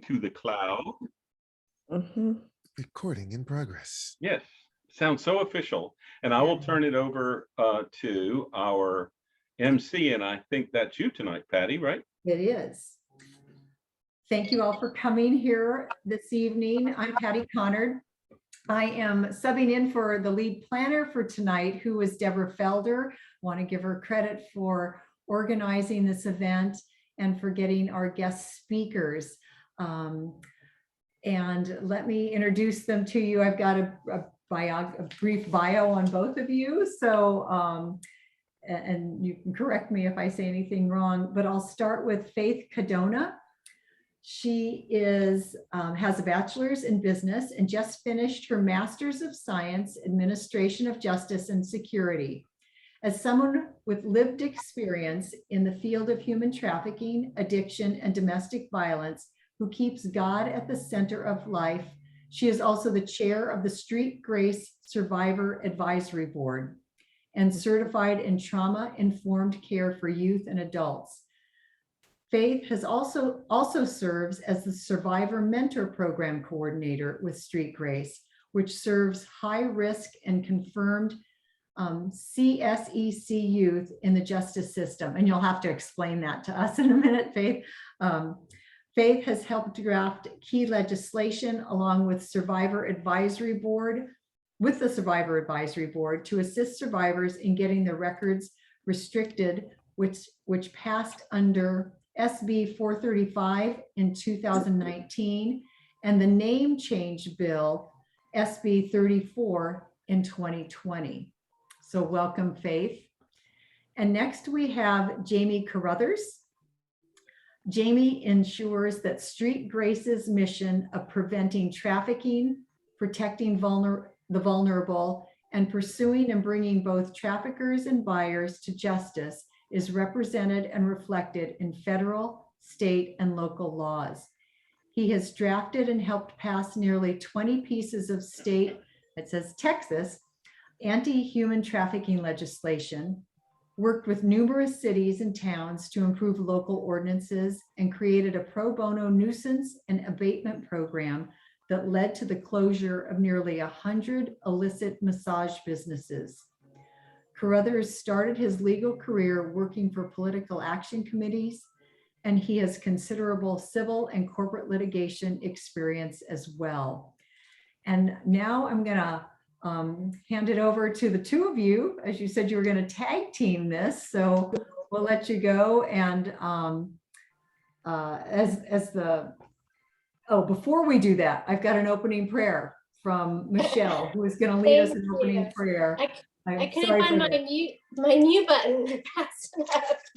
to the cloud. Recording in progress. Yes, sounds so official. And I will turn it over to our MC, and I think that's you tonight, Patty, right? It is. Thank you all for coming here this evening. I'm Patty Connard. I am subbing in for the lead planner for tonight, who is Deborah Felder. Want to give her credit for organizing this event and for getting our guest speakers. And let me introduce them to you. I've got a brief bio on both of you. So, and you can correct me if I say anything wrong, but I'll start with Faith Cadona. She has a bachelor's in business and just finished her master's of science, administration of justice and security. As someone with lived experience in the field of human trafficking, addiction, and domestic violence, who keeps God at the center of life, she is also the chair of the Street Grace Survivor Advisory Board and certified in trauma-informed care for youth and adults. Faith has also serves as the Survivor Mentor Program Coordinator with Street Grace, which serves high-risk and confirmed CSEC youth in the justice system. And you'll have to explain that to us in a minute, Faith. Faith has helped draft key legislation along with the Survivor Advisory Board to assist survivors in getting their records restricted, which passed under SB 435 in 2019, and the name change bill SB 34 in 2020. So welcome, Faith. And next we have Jamie Carruthers. Jamie ensures that Street Grace's mission of preventing trafficking, protecting the vulnerable, and pursuing and bringing both traffickers and buyers to justice is represented and reflected in federal, state, and local laws. He has drafted and helped pass nearly 20 pieces of state, it says Texas, anti-human trafficking legislation, worked with numerous cities and towns to improve local ordinances, and created a pro bono nuisance and abatement program that led to the closure of nearly 100 illicit massage businesses. Carruthers started his legal career working for political action committees, and he has considerable civil and corporate litigation experience as well. And now I'm gonna hand it over to the two of you. As you said, you were gonna tag team this, so we'll let you go. And before we do that, I've got an opening prayer from Michelle, who is gonna lead us in opening prayer. I couldn't find my mute button.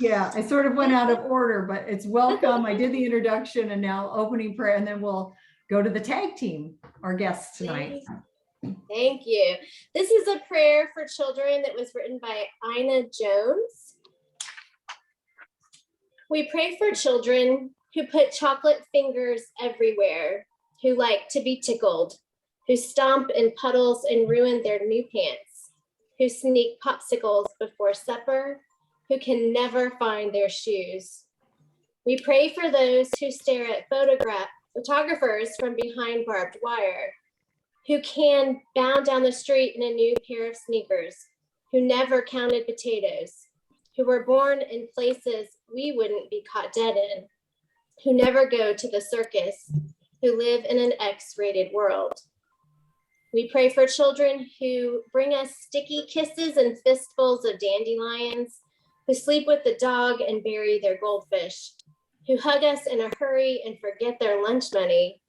Yeah, I sort of went out of order, but it's welcome. I did the introduction and now opening prayer, and then we'll go to the tag team, our guests tonight. Thank you. This is a prayer for children that was written by Ina Jones. We pray for children who put chocolate fingers everywhere, who like to be tickled, who stomp in puddles and ruin their new pants, who sneak popsicles before supper, who can never find their shoes. We pray for those who stare at photographers from behind barbed wire, who can bound down the street in a new pair of sneakers, who never counted potatoes, who were born in places we wouldn't be caught dead in, who never go to the circus, who live in an X-rated world. We pray for children who bring us sticky kisses and fistfuls of dandelions, who sleep with the dog and bury their goldfish, who hug us in a hurry and forget their lunch money,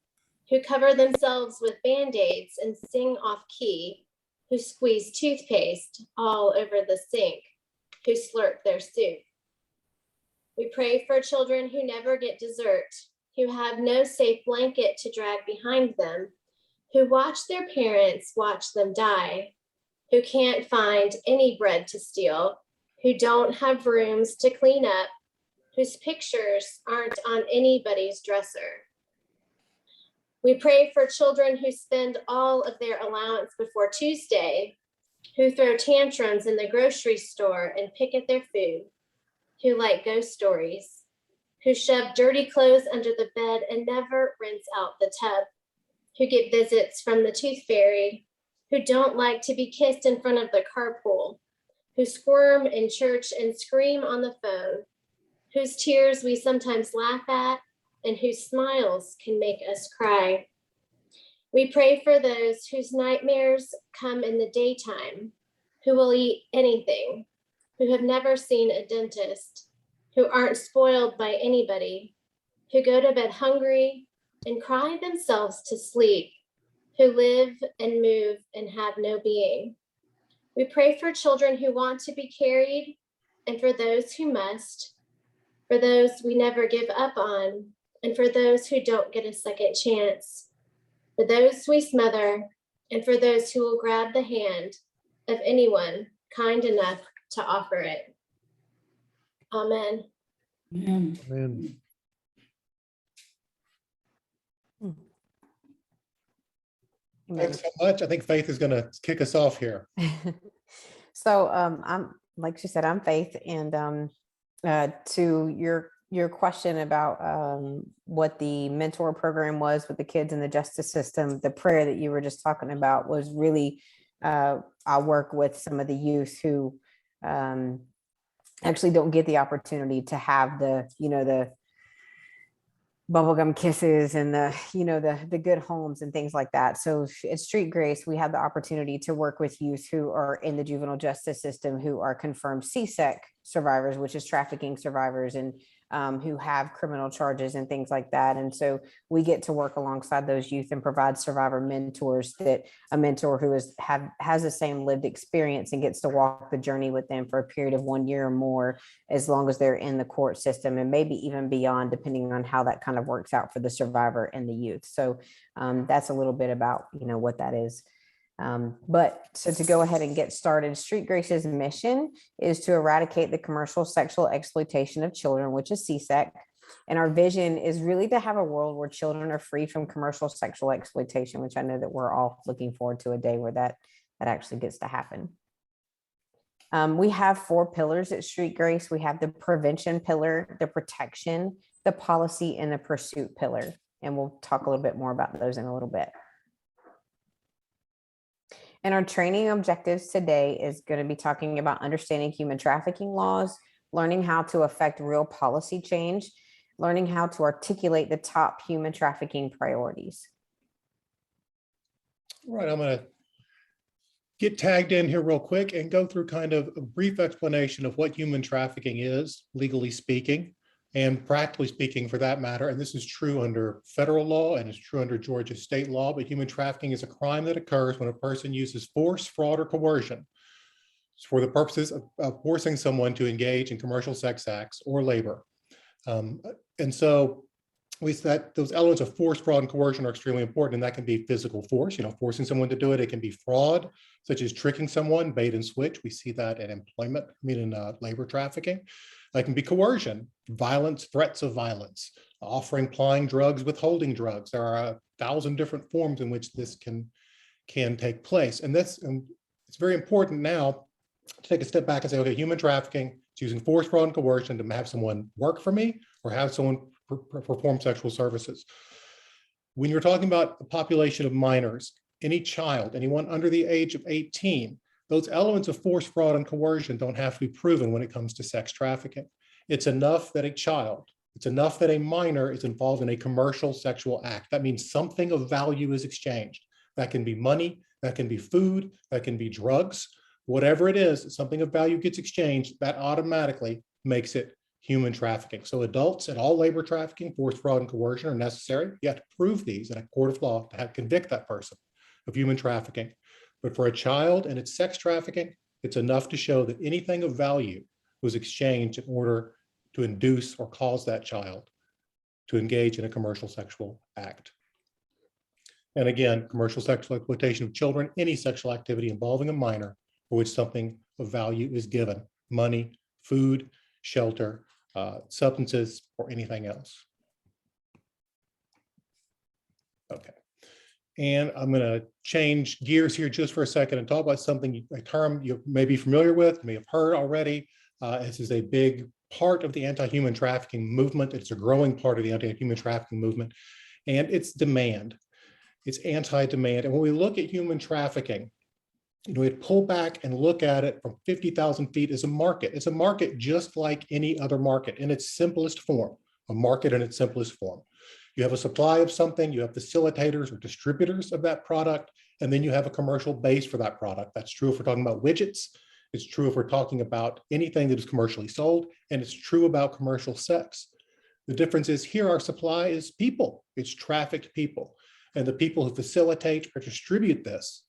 who cover themselves with Band-Aids and sing off key, who squeeze toothpaste all over the sink, who slurp their soup. We pray for children who never get dessert, who have no safe blanket to drag behind them, who watch their parents watch them die, who can't find any bread to steal, who don't have rooms to clean up, whose pictures aren't on anybody's dresser. We pray for children who spend all of their allowance before Tuesday, who throw tantrums in the grocery store and pick at their food, who like ghost stories, who shove dirty clothes under the bed and never rinse out the tub, who get visits from the tooth fairy, who don't like to be kissed in front of the carpool, who squirm in church and scream on the phone, whose tears we sometimes laugh at, and whose smiles can make us cry. We pray for those whose nightmares come in the daytime, who will eat anything, who have never seen a dentist, who aren't spoiled by anybody, who go to bed hungry and cry themselves to sleep, who live and move and have no being. We pray for children who want to be carried, and for those who must, for those we never give up on, and for those who don't get a second chance, for those we smother, and for those who will grab the hand of anyone kind enough to offer it. Amen. Amen. Thanks so much. I think Faith is going to kick us off here. So I'm, like she said, I'm Faith, and to your question about what the mentor program was with the kids in the justice system, the prayer that you were just talking about was really I work with some of the youth who actually don't get the opportunity to have the bubblegum kisses and the good homes and things like that. So at Street Grace, we have the opportunity to work with youth who are in the juvenile justice system, who are confirmed CSEC survivors, which is trafficking survivors, and who have criminal charges and things like that. And so we get to work alongside those youth and provide survivor mentors, that a mentor who has the same lived experience and gets to walk the journey with them for a period of 1 year or more, as long as they're in the court system, and maybe even beyond, depending on how that kind of works out for the survivor and the youth. So that's a little bit about, what that is. So to go ahead and get started, Street Grace's mission is to eradicate the commercial sexual exploitation of children, which is CSEC. And our vision is really to have a world where children are free from commercial sexual exploitation, which I know that we're all looking forward to a day where that actually gets to happen. We have 4 pillars at Street Grace. We have the prevention pillar, the protection, the policy, and the pursuit pillar. And we'll talk a little bit more about those in a little bit. And our training objectives today is going to be talking about understanding human trafficking laws, learning how to affect real policy change, learning how to articulate the top human trafficking priorities. All right, I'm going to get tagged in here real quick and go through kind of a brief explanation of what human trafficking is, legally speaking, and practically speaking for that matter. And this is true under federal law and it's true under Georgia state law, but human trafficking is a crime that occurs when a person uses force, fraud, or coercion for the purposes of forcing someone to engage in commercial sex acts or labor. And so we said those elements of force, fraud, and coercion are extremely important, and that can be physical force, forcing someone to do it. It can be fraud, such as tricking someone, bait and switch. We see that in labor trafficking. It can be coercion, violence, threats of violence, offering, applying drugs, withholding drugs. There are 1,000 different forms in which this can take place. And it's very important now to take a step back and say, okay, human trafficking, it's using force, fraud, and coercion to have someone work for me or have someone perform sexual services. When you're talking about a population of minors, any child, anyone under the age of 18, those elements of force, fraud, and coercion don't have to be proven when it comes to sex trafficking. It's enough that a minor is involved in a commercial sexual act. That means something of value is exchanged. That can be money, that can be food, that can be drugs. Whatever it is, something of value gets exchanged, that automatically makes it human trafficking. So adults in all labor trafficking, force, fraud, and coercion are necessary. You have to prove these in a court of law to convict that person of human trafficking. But for a child and its sex trafficking, it's enough to show that anything of value was exchanged in order to induce or cause that child to engage in a commercial sexual act. And again, commercial sexual exploitation of children, any sexual activity involving a minor for which something of value is given, money, food, shelter, substances, or anything else. Okay. And I'm going to change gears here just for a second and talk about something, a term you may be familiar with, may have heard already, This is a big part of the anti-human trafficking movement. It's a growing part of the anti-human trafficking movement, and it's demand. It's anti-demand. And when we look at human trafficking, we pull back and look at it from 50,000 feet as a market. It's a market just like any other market in its simplest form, a market in its simplest form. You have a supply of something, you have facilitators or distributors of that product, and then you have a commercial base for that product. That's true if we're talking about widgets. It's true if we're talking about anything that is commercially sold, and it's true about commercial sex. The difference is here our supply is people. It's trafficked people. And the people who facilitate or distribute this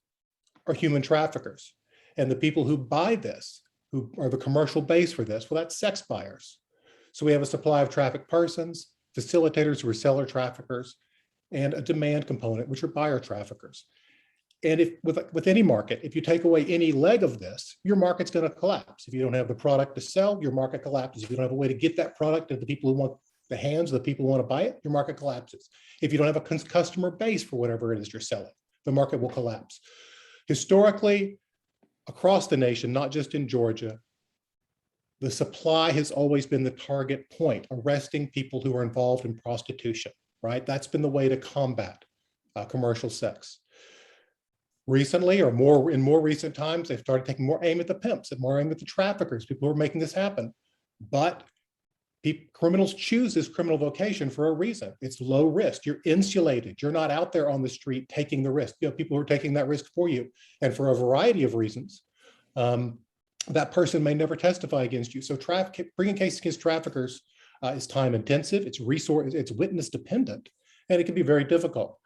are human traffickers. And the people who buy this, who are the commercial base for this, well, that's sex buyers. So we have a supply of trafficked persons, facilitators who are seller traffickers, and a demand component, which are buyer traffickers. And if with any market, if you take away any leg of this, your market's going to collapse. If you don't have the product to sell, your market collapses. If you don't have a way to get that product to the people who want the hands of the people who want to buy it, your market collapses. If you don't have a customer base for whatever it is you're selling, the market will collapse. Historically, across the nation, not just in Georgia, the supply has always been the target point, arresting people who are involved in prostitution, right? That's been the way to combat commercial sex. Recently, or more in more recent times, they've started taking more aim at the pimps and more aim at the traffickers, people who are making this happen. But criminals choose this criminal vocation for a reason. It's low risk. You're insulated. You're not out there on the street taking the risk. You have people who are taking that risk for you. And for a variety of reasons, that person may never testify against you. So bringing cases against traffickers is time intensive. It's witness dependent, and it can be very difficult.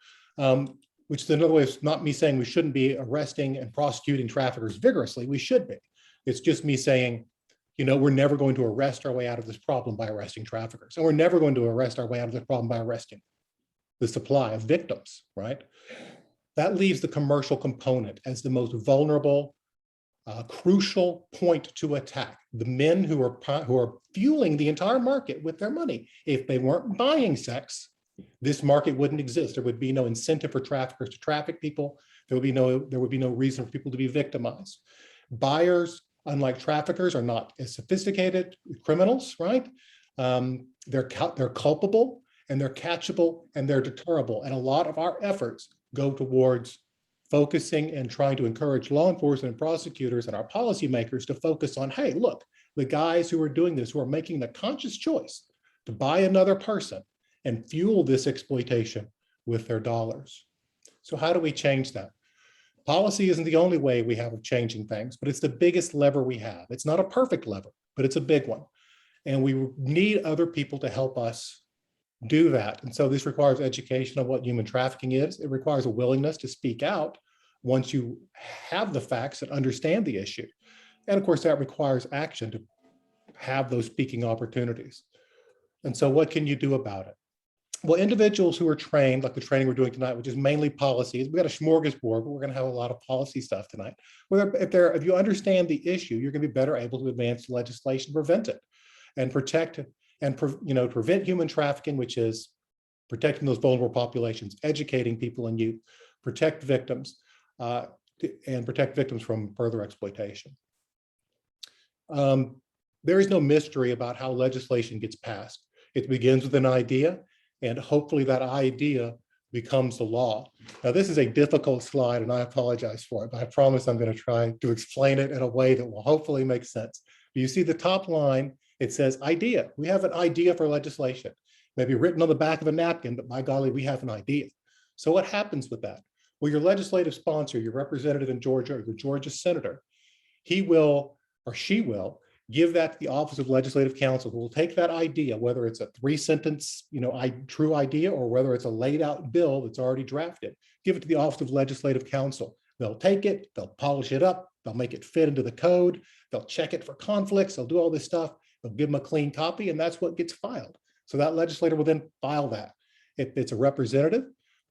Which is another way of not me saying we shouldn't be arresting and prosecuting traffickers vigorously. We should be. It's just me saying, we're never going to arrest our way out of this problem by arresting traffickers. And we're never going to arrest our way out of this problem by arresting the supply of victims, right? That leaves the commercial component as the most vulnerable, crucial point to attack. The men who are fueling the entire market with their money. If they weren't buying sex, this market wouldn't exist. There would be no incentive for traffickers to traffic people. There would be no reason for people to be victimized. Buyers, unlike traffickers, are not as sophisticated criminals, right? They're culpable, and they're catchable, and they're deterrable. And a lot of our efforts go towards focusing and trying to encourage law enforcement and prosecutors and our policymakers to focus on, hey, look, the guys who are doing this, who are making the conscious choice to buy another person and fuel this exploitation with their dollars. So how do we change that? Policy isn't the only way we have of changing things, but it's the biggest lever we have. It's not a perfect lever, but it's a big one. And we need other people to help us do that. And so this requires education on what human trafficking is. It requires a willingness to speak out once you have the facts and understand the issue. And of course, that requires action to have those speaking opportunities. And so what can you do about it? Well, individuals who are trained, like the training we're doing tonight, which is mainly policies, we got a smorgasbord, but we're going to have a lot of policy stuff tonight. If you understand the issue, you're going to be better able to advance legislation to prevent it and protect and prevent human trafficking, which is protecting those vulnerable populations, educating people and youth, protect victims, and protect victims from further exploitation. There is no mystery about how legislation gets passed. It begins with an idea, and hopefully that idea becomes the law. Now, this is a difficult slide, and I apologize for it, but I promise I'm going to try to explain it in a way that will hopefully make sense. You see the top line, it says idea. We have an idea for legislation, maybe written on the back of a napkin, but by golly, we have an idea. So what happens with that? Well, your legislative sponsor, your representative in Georgia, or your Georgia senator, he will or she will give that to the Office of Legislative Counsel, who will take that idea, whether it's a 3-sentence, true idea, or whether it's a laid out bill that's already drafted, give it to the Office of Legislative Counsel. They'll take it, they'll polish it up, they'll make it fit into the code, they'll check it for conflicts, they'll do all this stuff, they'll give them a clean copy, and that's what gets filed. So that legislator will then file that. If it's a representative,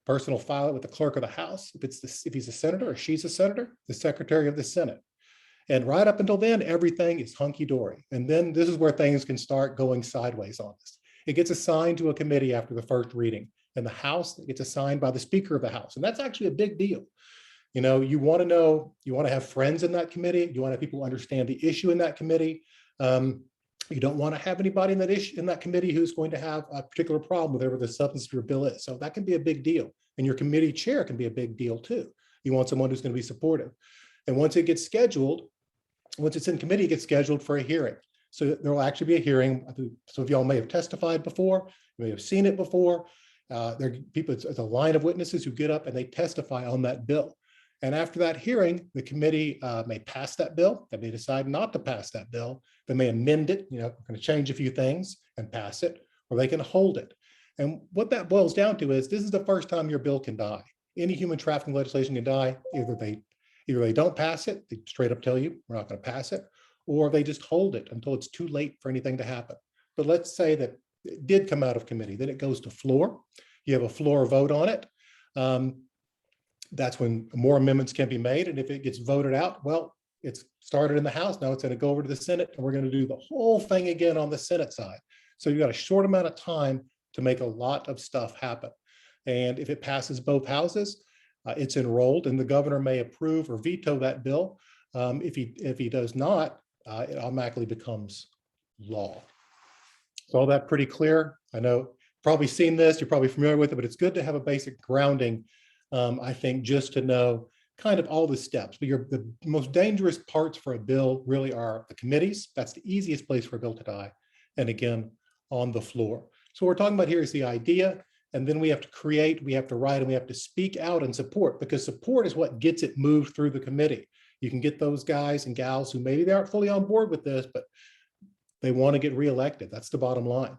person will file it with the clerk of the House. If he's a senator or she's a senator, the Secretary of the Senate. And right up until then, everything is hunky-dory. And then this is where things can start going sideways on us. It gets assigned to a committee after the first reading. In the House, it gets assigned by the Speaker of the House. And that's actually a big deal. You want to have friends in that committee. You want to have people who understand the issue in that committee. You don't want to have anybody in that issue in that committee who's going to have a particular problem with whatever the substance of your bill is. So that can be a big deal. And your committee chair can be a big deal too. You want someone who's going to be supportive. And once it gets scheduled, once it's in committee, it gets scheduled for a hearing. So there will actually be a hearing. Some of y'all may have testified before, you may have seen it before. There are people, it's a line of witnesses who get up and they testify on that bill. And after that hearing, the committee may pass that bill. They may decide not to pass that bill. They may amend it, we're going to change a few things and pass it, or they can hold it. And what that boils down to is this is the first time your bill can die. Any human trafficking legislation can die. Either they don't pass it, they straight up tell you, we're not going to pass it, or they just hold it until it's too late for anything to happen. But let's say that it did come out of committee, then it goes to floor. You have a floor vote on it. That's when more amendments can be made. And if it gets voted out, well, it's started in the House. Now it's going to go over to the Senate, and we're going to do the whole thing again on the Senate side. So you've got a short amount of time to make a lot of stuff happen. And if it passes both houses, it's enrolled, and the governor may approve or veto that bill. If he does not, it automatically becomes law. So all that pretty clear. I know you've probably seen this, you're probably familiar with it, but it's good to have a basic grounding, I think, just to know kind of all the steps. But the most dangerous parts for a bill really are the committees. That's the easiest place for a bill to die. And again, on the floor. So what we're talking about here is the idea, and then we have to create, we have to write, and we have to speak out and support, because support is what gets it moved through the committee. You can get those guys and gals who maybe they aren't fully on board with this, but they want to get reelected. That's the bottom line.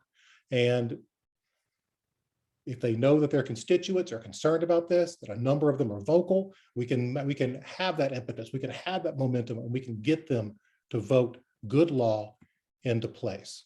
And if they know that their constituents are concerned about this, that a number of them are vocal, we can have that impetus, we can have that momentum, and we can get them to vote good law into place.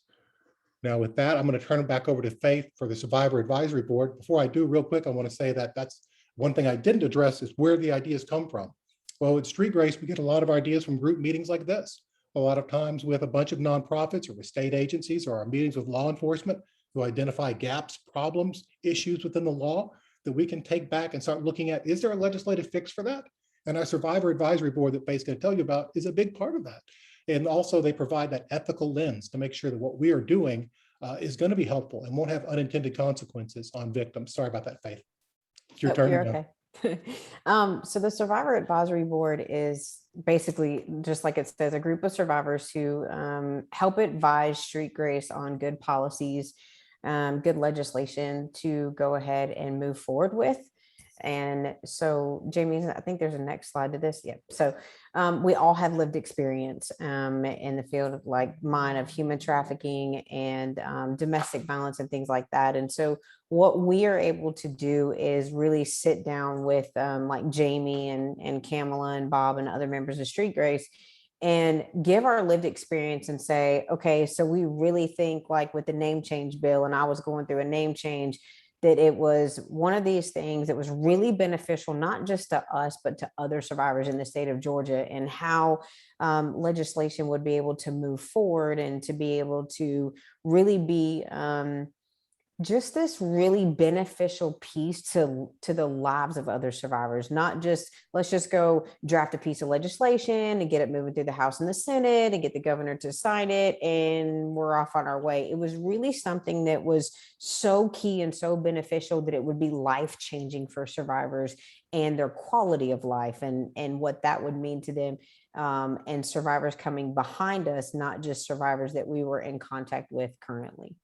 Now with that, I'm going to turn it back over to Faith for the Survivor Advisory Board. Before I do, real quick, I want to say that that's one thing I didn't address is where the ideas come from. Well, at Street Grace, we get a lot of ideas from group meetings like this. A lot of times with a bunch of nonprofits or with state agencies or our meetings with law enforcement who identify gaps, problems, issues within the law that we can take back and start looking at, is there a legislative fix for that? And our Survivor Advisory Board that Faith's going to tell you about is a big part of that. And also they provide that ethical lens to make sure that what we are doing is going to be helpful and won't have unintended consequences on victims. Sorry about that, Faith. It's your turn. You're okay. So the Survivor Advisory Board is basically, just like it says, a group of survivors who help advise Street Grace on good policies, good legislation to go ahead and move forward with. And so, Jamie, I think there's a next slide to this. Yep. So we all have lived experience in the field of like mine of human trafficking and domestic violence and things like that. And so what we are able to do is really sit down with like Jamie and Kamala and Bob and other members of Street Grace and give our lived experience and say, okay, so we really think like with the name change bill, and I was going through a name change, that it was one of these things that was really beneficial, not just to us, but to other survivors in the state of Georgia, and how legislation would be able to move forward and to be able to really be just this really beneficial piece to the lives of other survivors, not just, let's just go draft a piece of legislation and get it moving through the House and the Senate and get the governor to sign it and we're off on our way. It was really something that was so key and so beneficial that it would be life-changing for survivors and their quality of life and what that would mean to them, and survivors coming behind us, not just survivors that we were in contact with currently.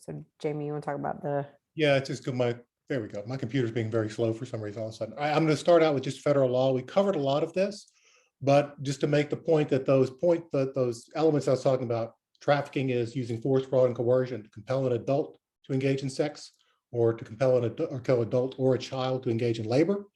So Jamie, you want to talk about the? Yeah, it's just there we go. My computer's being very slow for some reason all of a sudden. I'm going to start out with just federal law. We covered a lot of this, but just to make the point that those elements I was talking about, trafficking is using force, fraud, and coercion to compel an adult to engage in sex, or to compel an adult or a child to engage in labor.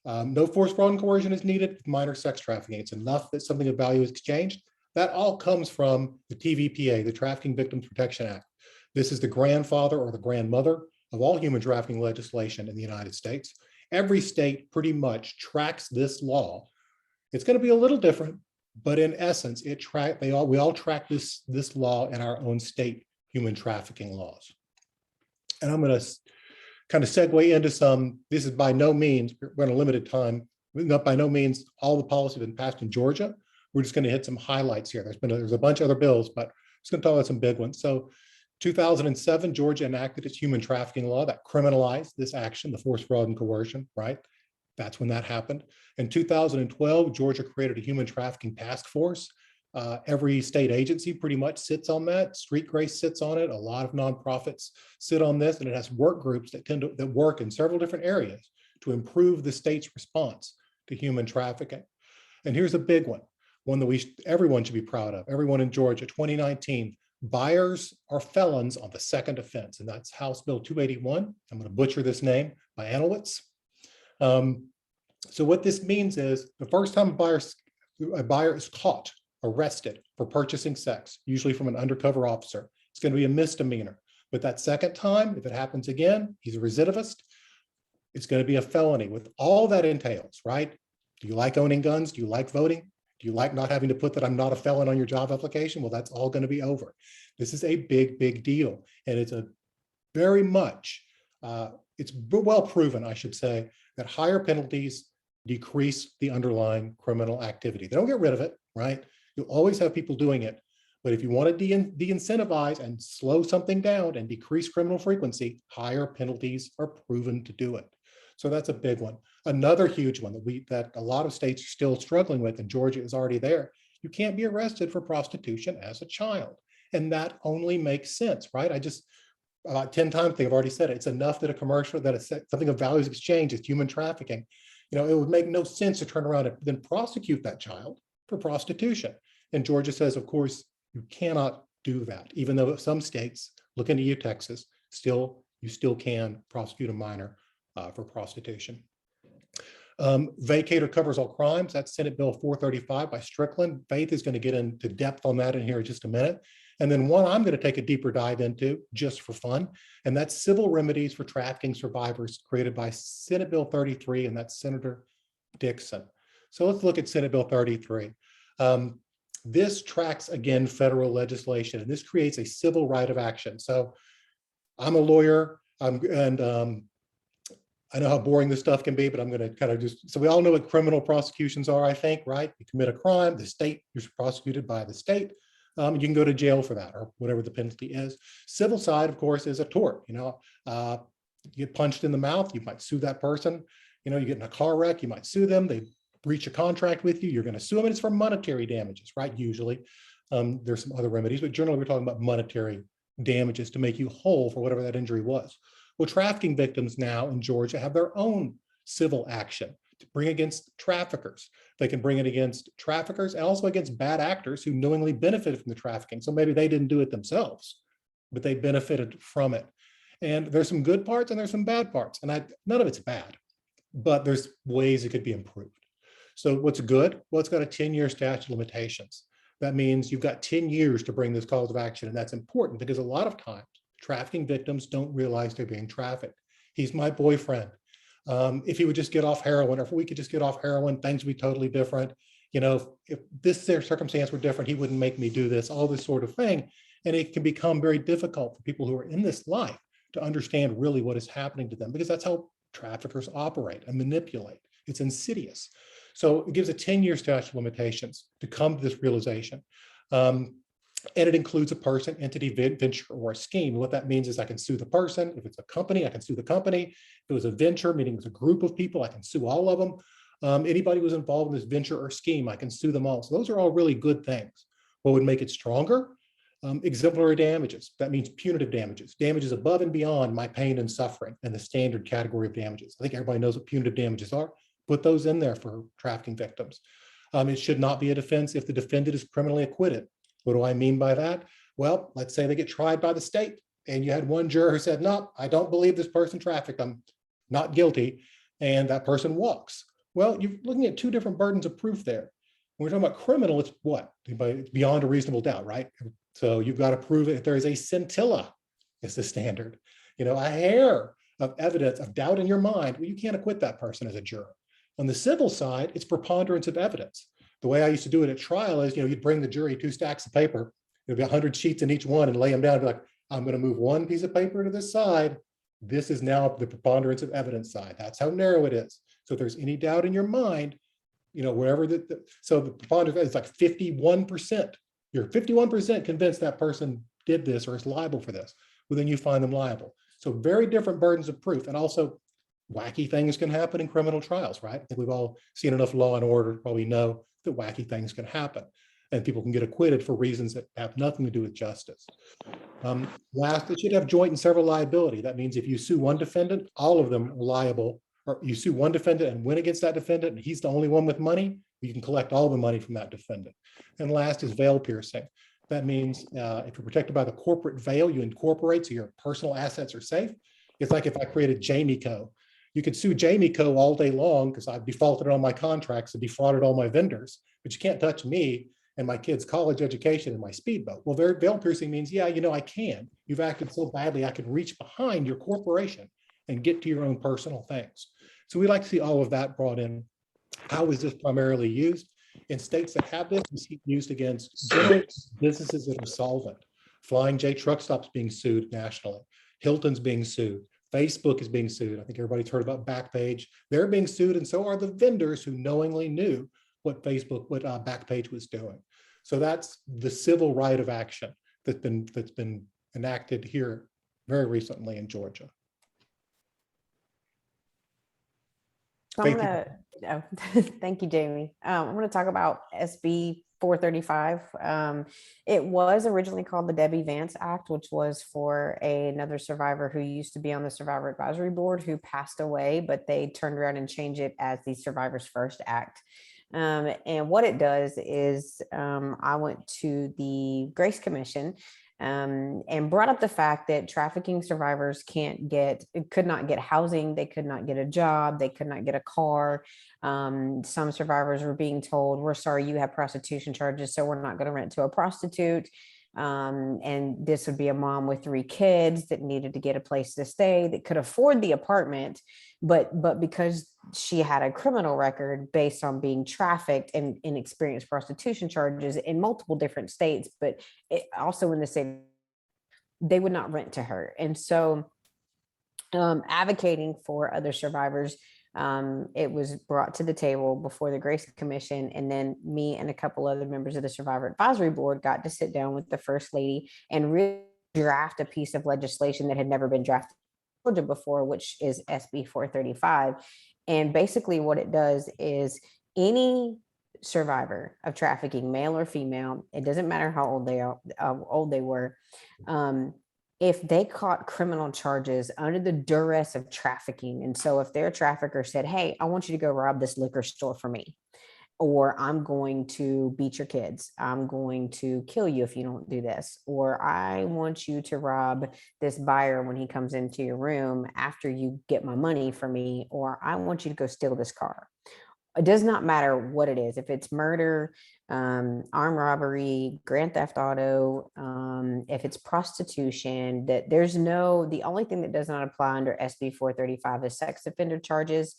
No force, fraud, and coercion is needed with minor sex trafficking. It's enough that something of value is exchanged. That all comes from the TVPA, the Trafficking Victims Protection Act. This is the grandfather or the grandmother of all human trafficking legislation in the United States. Every state pretty much tracks this law. It's going to be a little different, but in essence, we all track this law in our own state human trafficking laws. And I'm going to kind of segue into some, this is by no means, we're on a limited time, not by no means all the policy been passed in Georgia. We're just going to hit some highlights here. There's a bunch of other bills, but just going to talk about some big ones. So 2007, Georgia enacted its human trafficking law that criminalized this action, the force, fraud, and coercion, right? That's when that happened. In 2012, Georgia created a human trafficking task force. Every state agency pretty much sits on that. Street Grace sits on it. A lot of nonprofits sit on this, and it has work groups that work in several different areas to improve the state's response to human trafficking. And here's a big one that everyone should be proud of. Everyone in Georgia, 2019, buyers are felons on the second offense, and that's House Bill 281. I'm going to butcher this name, by Anowitz. So what this means is the first time a buyer is caught, arrested for purchasing sex, usually from an undercover officer, it's going to be a misdemeanor. But that second time, if it happens again, he's a recidivist, it's going to be a felony with all that entails, right? Do you like owning guns? Do you like voting? Do you like not having to put that I'm not a felon on your job application? Well, that's all going to be over. This is a big, big deal. And it's a very much, it's well proven, I should say, that higher penalties decrease the underlying criminal activity. They don't get rid of it, right? You'll always have people doing it. But if you want to de-incentivize and slow something down and decrease criminal frequency, higher penalties are proven to do it. So that's a big one. Another huge one that a lot of states are still struggling with, and Georgia is already there. You can't be arrested for prostitution as a child. And that only makes sense, right? About 10 times, I've already said it. It's enough that a commercial, that something of values exchange is human trafficking. You know, it would make no sense to turn around and then prosecute that child for prostitution. And Georgia says, of course, you cannot do that, even though some states, looking at you, Texas, you still can prosecute a minor for prostitution. Vacator covers all crimes. That's Senate Bill 435 by Strickland. Faith is going to get into depth on that in here in just a minute. And then one I'm going to take a deeper dive into just for fun, and that's civil remedies for trafficking survivors, created by Senate Bill 33, and that's Senator Dixon. So let's look at Senate Bill 33. This tracks, again, federal legislation, and this creates a civil right of action. So I'm a lawyer, and I know how boring this stuff can be, but I'm going to kind of so we all know what criminal prosecutions are, I think, right? You commit a crime, the state, you're prosecuted by the state. You can go to jail for that, or whatever the penalty is. Civil side, of course, is a tort. You get punched in the mouth, you might sue that person. You get in a car wreck, you might sue them. They breach a contract with you, you're going to sue them, and it's for monetary damages, right? Usually, there's some other remedies, but generally we're talking about monetary damages to make you whole for whatever that injury was. Well, trafficking victims now in Georgia have their own civil action to bring against traffickers. They can bring it against traffickers and also against bad actors who knowingly benefited from the trafficking. So maybe they didn't do it themselves, but they benefited from it. And there's some good parts and there's some bad parts. And none of it's bad, but there's ways it could be improved. So what's good? Well, it's got a 10-year statute of limitations. That means you've got 10 years to bring this cause of action. And that's important because a lot of times trafficking victims don't realize they're being trafficked. He's my boyfriend. If he would just get off heroin, or if we could just get off heroin, things would be totally different. If this circumstance were different, he wouldn't make me do this, all this sort of thing. And it can become very difficult for people who are in this life to understand really what is happening to them, because that's how traffickers operate and manipulate. It's insidious. So it gives a 10-year statute of limitations to come to this realization. And it includes a person, entity, venture, or a scheme. What that means is I can sue the person. If it's a company, I can sue the company. If it was a venture, meaning it was a group of people, I can sue all of them. Anybody who was involved in this venture or scheme, I can sue them all. So those are all really good things. What would make it stronger? Exemplary damages. That means punitive damages, damages above and beyond my pain and suffering and the standard category of damages. I think everybody knows what punitive damages are. Put those in there for trafficking victims. It should not be a defense if the defendant is criminally acquitted. What do I mean by that? Well, let's say they get tried by the state and you had one juror who said, no, I don't believe this person trafficked, I'm not guilty, and that person walks. Well, you're looking at two different burdens of proof there. When we're talking about criminal, it's what? It's beyond a reasonable doubt, right? So you've got to prove it if there is a scintilla, is the standard. A hair of evidence of doubt in your mind, well, you can't acquit that person as a juror. On the civil side, it's preponderance of evidence. The way I used to do it at trial is, you'd bring the jury 2 stacks of paper, there'd be 100 sheets in each one, and lay them down and be like, I'm going to move one piece of paper to this side, This is now the preponderance of evidence side. That's how narrow it is. So if there's any doubt in your mind, wherever so the preponderance is like 51%. You're 51% convinced that person did this or is liable for this. Well, then you find them liable. So very different burdens of proof. And also wacky things can happen in criminal trials, right? I think we've all seen enough Law and Order to probably know that wacky things can happen and people can get acquitted for reasons that have nothing to do with justice. Last, it should have joint and several liability. That means if you sue one defendant, all of them are liable, or you sue one defendant and win against that defendant, and he's the only one with money, you can collect all the money from that defendant. And last is veil piercing. That means if you're protected by the corporate veil, you incorporate so your personal assets are safe. It's like if I created Jamie Co. You could sue Jamie Co. all day long because I've defaulted on my contracts and defrauded all my vendors, but you can't touch me and my kids' college education and my speedboat. Well, veil piercing means, yeah, I can. You've acted so badly, I can reach behind your corporation and get to your own personal things. So we like to see all of that brought in. How is this primarily used? In states that have this, we see it used against businesses that are solvent. Flying J truck stops being sued nationally. Hilton's being sued. Facebook is being sued. I think everybody's heard about Backpage. They're being sued, and so are the vendors who knowingly knew what Backpage was doing. So that's the civil right of action that's been enacted here very recently in Georgia. So I'm gonna, thank you, Jamie. I'm going to talk about SB 435. It was originally called the Debbie Vance Act, which was for another survivor who used to be on the Survivor Advisory Board who passed away, but they turned around and changed it as the Survivors First Act. And what it does is I went to the Grace Commission and brought up the fact that trafficking survivors could not get housing, they could not get a job, they could not get a car. Some survivors were being told, we're sorry, you have prostitution charges, so we're not going to rent to a prostitute. And this would be a mom with 3 kids that needed to get a place to stay, that could afford the apartment, but because she had a criminal record based on being trafficked and experienced prostitution charges in multiple different states, but also in the state, they would not rent to her. And so advocating for other survivors, it was brought to the table before the Grace Commission, and then me and a couple other members of the Survivor Advisory Board got to sit down with the First Lady and really draft a piece of legislation that had never been drafted in Georgia before, which is SB 435. And basically what it does is any survivor of trafficking, male or female, it doesn't matter how old they were, if they caught criminal charges under the duress of trafficking. And so if their trafficker said, hey, I want you to go rob this liquor store for me, or I'm going to beat your kids, I'm going to kill you if you don't do this, or I want you to rob this buyer when he comes into your room after you get my money for me, or I want you to go steal this car. It does not matter what it is. If it's murder, armed robbery, grand theft auto, if it's prostitution, the only thing that does not apply under SB 435 is sex offender charges.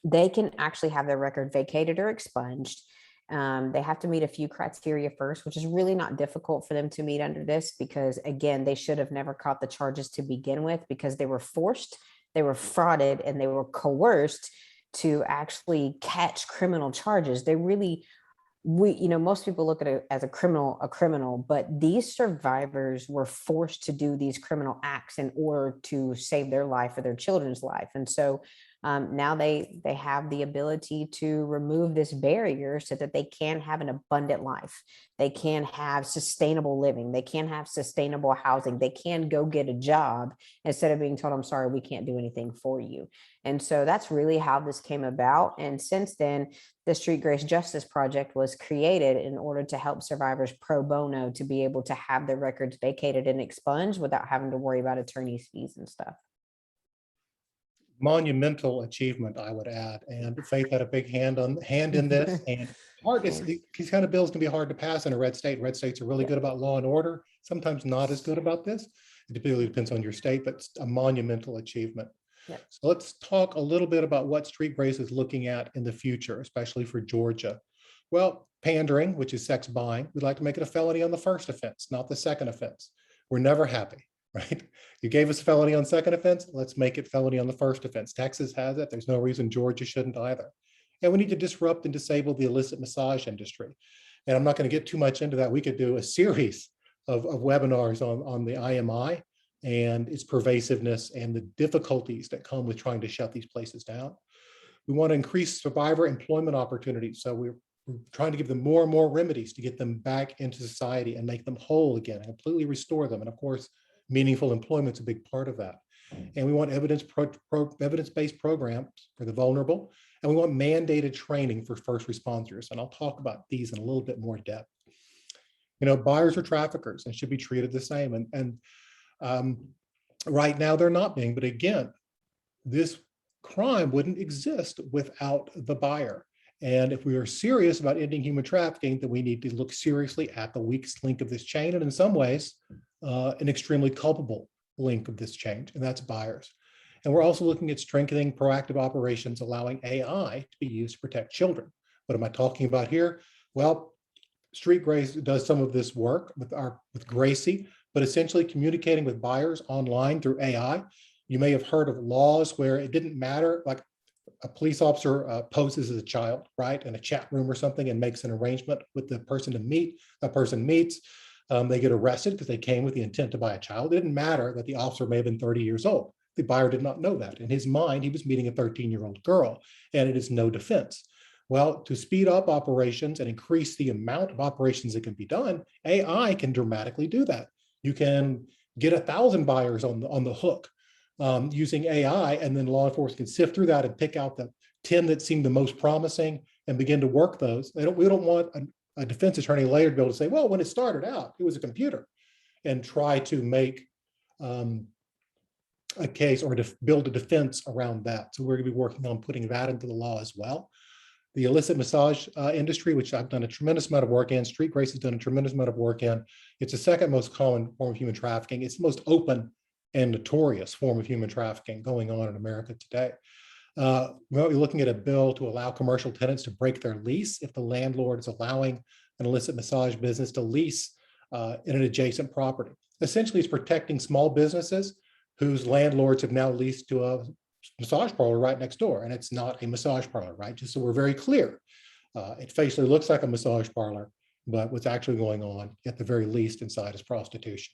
They can actually have their record vacated or expunged. They have to meet a few criteria first, which is really not difficult for them to meet under this, because again, they should have never caught the charges to begin with, because they were forced, they were frauded, and they were coerced to actually catch criminal charges. Most people look at it as a criminal, but these survivors were forced to do these criminal acts in order to save their life or their children's life. And so now they have the ability to remove this barrier so that they can have an abundant life. They can have sustainable living. They can have sustainable housing. They can go get a job instead of being told, I'm sorry, we can't do anything for you. And so that's really how this came about. And since then, the Street Grace Justice Project was created in order to help survivors pro bono to be able to have their records vacated and expunged without having to worry about attorney's fees and stuff. Monumental achievement, I would add, and Faith had a big hand in this. And these kind of bills can be hard to pass in a red state. Red states are really good about law and order, sometimes not as good about this. It really depends on your state, but it's a monumental achievement. Yeah. So let's talk a little bit about what Street Grace is looking at in the future, especially for Georgia. Well, pandering, which is sex buying, we'd like to make it a felony on the first offense, not the second offense. We're never happy. right? You gave us a felony on second offense, let's make it felony on the first offense. Texas has it. There's no reason Georgia shouldn't either. And we need to disrupt and disable the illicit massage industry. And I'm not going to get too much into that. We could do a series of webinars on the IMI and its pervasiveness and the difficulties that come with trying to shut these places down. We want to increase survivor employment opportunities. So we're trying to give them more and more remedies to get them back into society and make them whole again and completely restore them. And of course, meaningful employment is a big part of that. And we want evidence-based programs for the vulnerable. And we want mandated training for first responders. And I'll talk about these in a little bit more depth. You know, buyers are traffickers and should be treated the same. Right now they're not being, but again, this crime wouldn't exist without the buyer. And if we are serious about ending human trafficking, then we need to look seriously at the weakest link of this chain, and in some ways, an extremely culpable link of this chain, and that's buyers. And we're also looking at strengthening proactive operations, allowing AI to be used to protect children. What am I talking about here? Well, Street Grace does some of this work with Gracie, but essentially communicating with buyers online through AI. You may have heard of laws where it didn't matter, like a police officer poses as a child, right, in a chat room or something and makes an arrangement with the person to meet. That person meets, they get arrested because they came with the intent to buy a child. It didn't matter that the officer may have been 30 years old. The buyer did not know that. In his mind, he was meeting a 13-year-old girl, and it is no defense. Well, to speed up operations and increase the amount of operations that can be done, AI can dramatically do that. You can get 1,000 buyers on the hook using AI, and then law enforcement can sift through that and pick out the 10 that seem the most promising and begin to work those. We don't want a defense attorney later to be able to say, well, when it started out, it was a computer, and try to make a case or to build a defense around that. So we're going to be working on putting that into the law as well. The illicit massage industry, which I've done a tremendous amount of work in, Street Grace has done a tremendous amount of work in. It's the second most common form of human trafficking. It's the most open and notorious form of human trafficking going on in America today. We'll be looking at a bill to allow commercial tenants to break their lease if the landlord is allowing an illicit massage business to lease in an adjacent property. Essentially, it's protecting small businesses whose landlords have now leased to a massage parlor right next door, and it's not a massage parlor, right? Just so we're very clear. It facially looks like a massage parlor, but what's actually going on at the very least inside is prostitution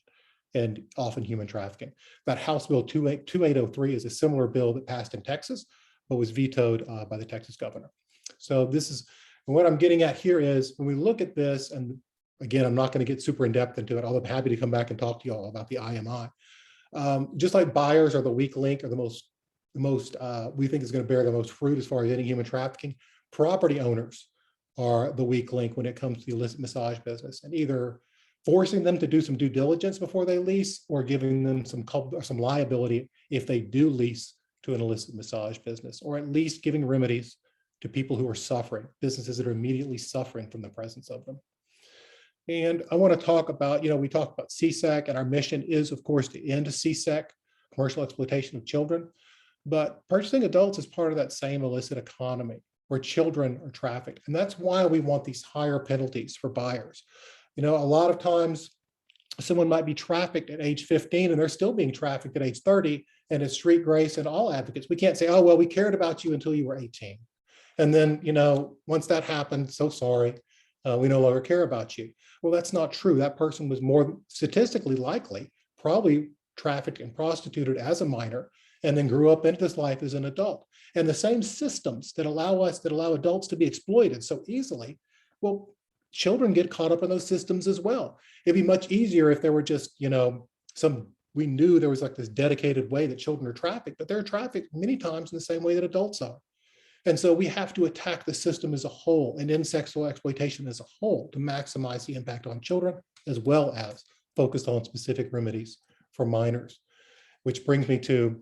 and often human trafficking. That House Bill 2803 is a similar bill that passed in Texas, but was vetoed by the Texas governor. So this is, and what I'm getting at here is when we look at this, and again, I'm not going to get super in depth into it, although I'm happy to come back and talk to you all about the IMI. Just like buyers are the weak link or the most we think is going to bear the most fruit as far as ending human trafficking, property owners are the weak link when it comes to the illicit massage business, and either forcing them to do some due diligence before they lease or giving them some liability if they do lease to an illicit massage business, or at least giving remedies to people who are suffering, businesses that are immediately suffering from the presence of them. And I want to talk about, we talk about CSEC, and our mission is, of course, to end CSEC, commercial exploitation of children. But purchasing adults is part of that same illicit economy where children are trafficked. And that's why we want these higher penalties for buyers. A lot of times someone might be trafficked at age 15 and they're still being trafficked at age 30. And as Street Grace and all advocates, we can't say, oh, well, we cared about you until you were 18. And then, once that happened, so sorry, we no longer care about you. Well, that's not true. That person was more statistically likely, probably trafficked and prostituted as a minor, and then grew up into this life as an adult. And the same systems that allow adults to be exploited so easily, well, children get caught up in those systems as well. It'd be much easier if there were just, we knew there was like this dedicated way that children are trafficked, but they're trafficked many times in the same way that adults are. And so we have to attack the system as a whole and end sexual exploitation as a whole to maximize the impact on children, as well as focus on specific remedies for minors, which brings me to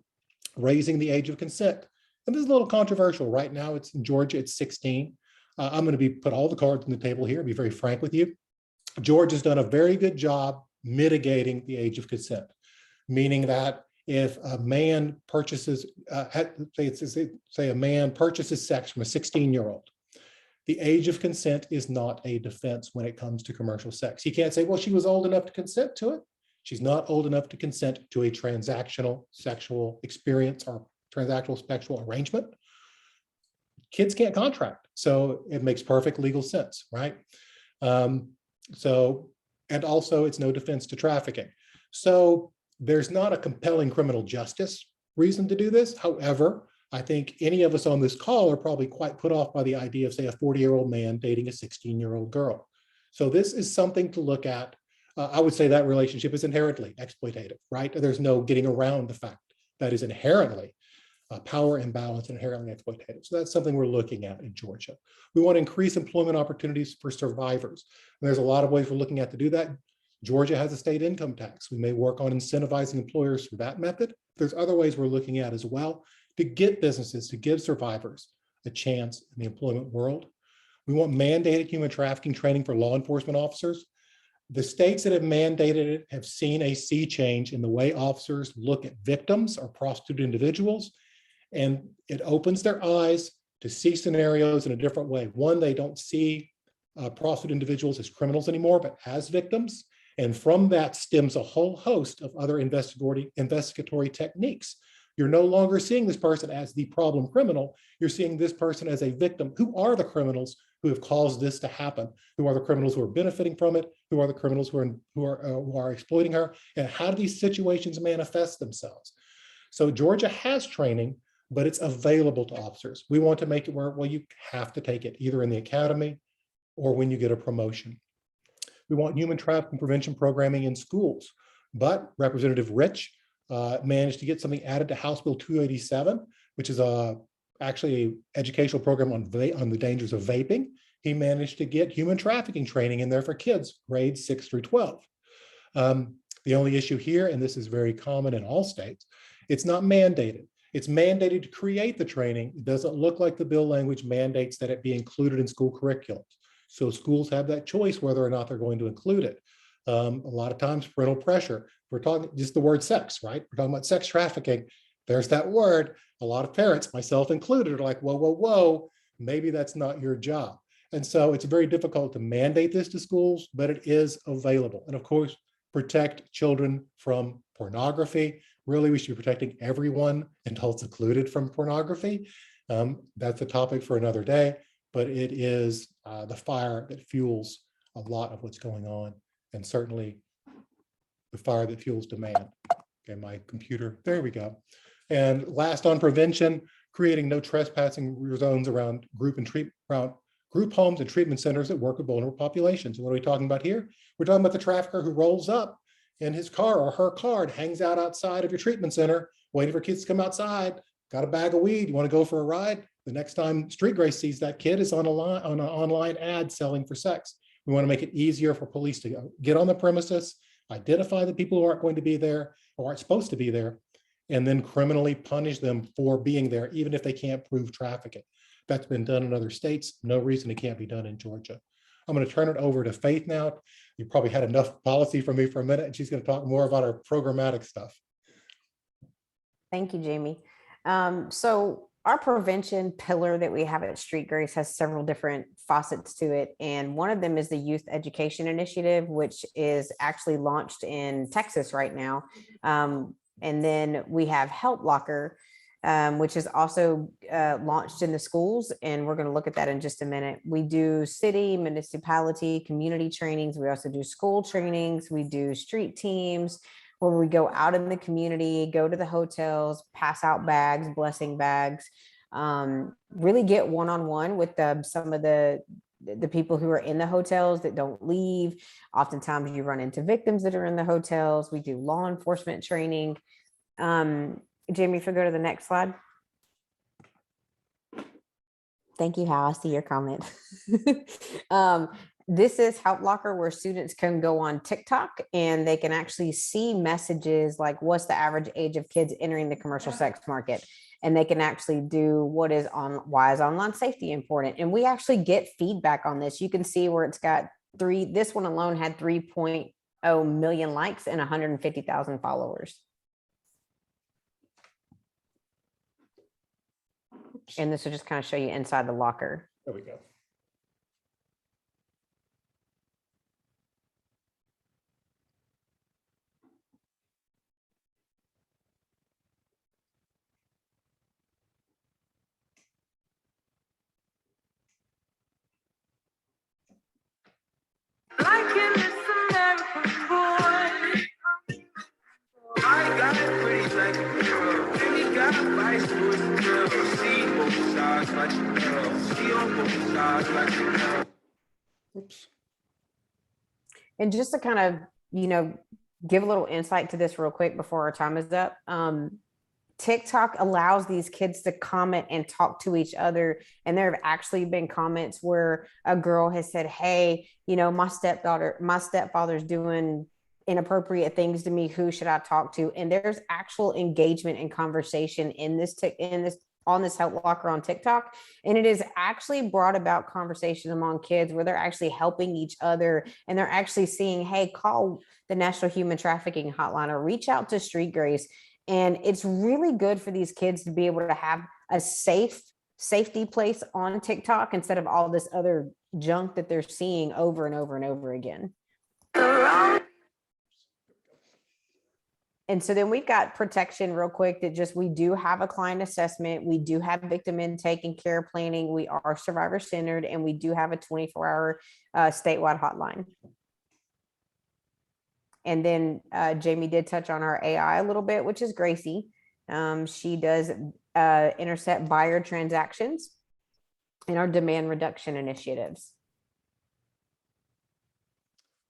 raising the age of consent. And this is a little controversial. Right now, it's in Georgia, it's 16. I'm going to put all the cards on the table here, be very frank with you. Georgia's done a very good job mitigating the age of consent, meaning that if a man purchases, say a man purchases sex from a 16-year-old, the age of consent is not a defense when it comes to commercial sex. He can't say, well, she was old enough to consent to it. She's not old enough to consent to a transactional sexual experience or transactional sexual arrangement. Kids can't contract, so it makes perfect legal sense, right? And also it's no defense to trafficking. So there's not a compelling criminal justice reason to do this. However, I think any of us on this call are probably quite put off by the idea of, say, a 40-year-old man dating a 16-year-old girl. So this is something to look at. I would say that relationship is inherently exploitative, right? There's no getting around the fact that is inherently power imbalance, inherently exploitative. So that's something we're looking at in Georgia. We want to increase employment opportunities for survivors. And there's a lot of ways we're looking at to do that. Georgia has a state income tax. We may work on incentivizing employers through that method. There's other ways we're looking at as well to get businesses, to give survivors a chance in the employment world. We want mandated human trafficking training for law enforcement officers. The states that have mandated it have seen a sea change in the way officers look at victims or prostitute individuals, and it opens their eyes to see scenarios in a different way. One, they don't see prostitute individuals as criminals anymore, but as victims. And from that stems a whole host of other investigatory techniques. You're no longer seeing this person as the problem criminal. You're seeing this person as a victim. Who are the criminals who have caused this to happen? Who are the criminals who are benefiting from it? Who are the criminals who are exploiting her? And how do these situations manifest themselves? So Georgia has training, but it's available to officers. We want to make it where, well, you have to take it either in the academy or when you get a promotion. We want human trafficking prevention programming in schools, but Representative Rich managed to get something added to House Bill 287, which is actually an educational program on the dangers of vaping. He managed to get human trafficking training in there for kids, grades 6 through 12. The only issue here, and this is very common in all states, it's not mandated. It's mandated to create the training. It doesn't look like the bill language mandates that it be included in school curriculums. So schools have that choice whether or not they're going to include it. A lot of times parental pressure. We're talking just the word sex, right? We're talking about sex trafficking. There's that word. A lot of parents, myself included, are like, whoa, whoa, whoa, maybe that's not your job. And so it's very difficult to mandate this to schools, but it is available. And of course, protect children from pornography. Really, we should be protecting everyone, adults included, from pornography. That's a topic for another day, but it is the fire that fuels a lot of what's going on, and certainly the fire that fuels demand. Okay, my computer, there we go. And last on prevention, creating no trespassing zones around group homes and treatment centers that work with vulnerable populations. And what are we talking about here? We're talking about the trafficker who rolls up in his car or her car and hangs out outside of your treatment center, waiting for kids to come outside. Got a bag of weed, you want to go for a ride? The next time Street Grace sees that kid is on an online ad selling for sex. We want to make it easier for police to get on the premises, identify the people who aren't going to be there or aren't supposed to be there, and then criminally punish them for being there, even if they can't prove trafficking. That's been done in other states. No reason it can't be done in Georgia. I'm going to turn it over to Faith now. You probably had enough policy from me for a minute, and she's going to talk more about our programmatic stuff. Thank you, Jamie. So our prevention pillar that we have at Street Grace has several different facets to it. And one of them is the Youth Education Initiative, which is actually launched in Texas right now. And then we have Help Locker, which is also launched in the schools. And we're going to look at that in just a minute. We do city, municipality, community trainings. We also do school trainings. We do street teams where we go out in the community, go to the hotels, pass out bags, blessing bags, really get one-on-one with some of the people who are in the hotels that don't leave. Oftentimes you run into victims that are in the hotels. We do law enforcement training. Jamie, if you go to the next slide. Thank you, Hal. I see your comment. This is Help Locker, where students can go on TikTok and they can actually see messages like what's the average age of kids entering the commercial sex market. And they can actually do why is online safety important? And we actually get feedback on this. You can see where it's got this one alone had 3.0 million likes and 150,000 followers. And this will just kind of show you inside the locker. There we go. Oops. And just to kind of, give a little insight to this real quick before our time is up. TikTok allows these kids to comment and talk to each other. And there have actually been comments where a girl has said, hey, my stepfather's doing inappropriate things to me. Who should I talk to? And there's actual engagement and conversation on this Help Locker on TikTok. And it has actually brought about conversation among kids where they're actually helping each other, and they're actually seeing, hey, call the National Human Trafficking Hotline or reach out to Street Grace. And it's really good for these kids to be able to have a safety place on TikTok instead of all this other junk that they're seeing over and over and over again. And so then we've got protection real quick that we do have a client assessment. We do have victim intake and care planning. We are survivor centered, and we do have a 24-hour statewide hotline. And then Jamie did touch on our AI a little bit, which is Gracie. She does intercept buyer transactions and our demand reduction initiatives.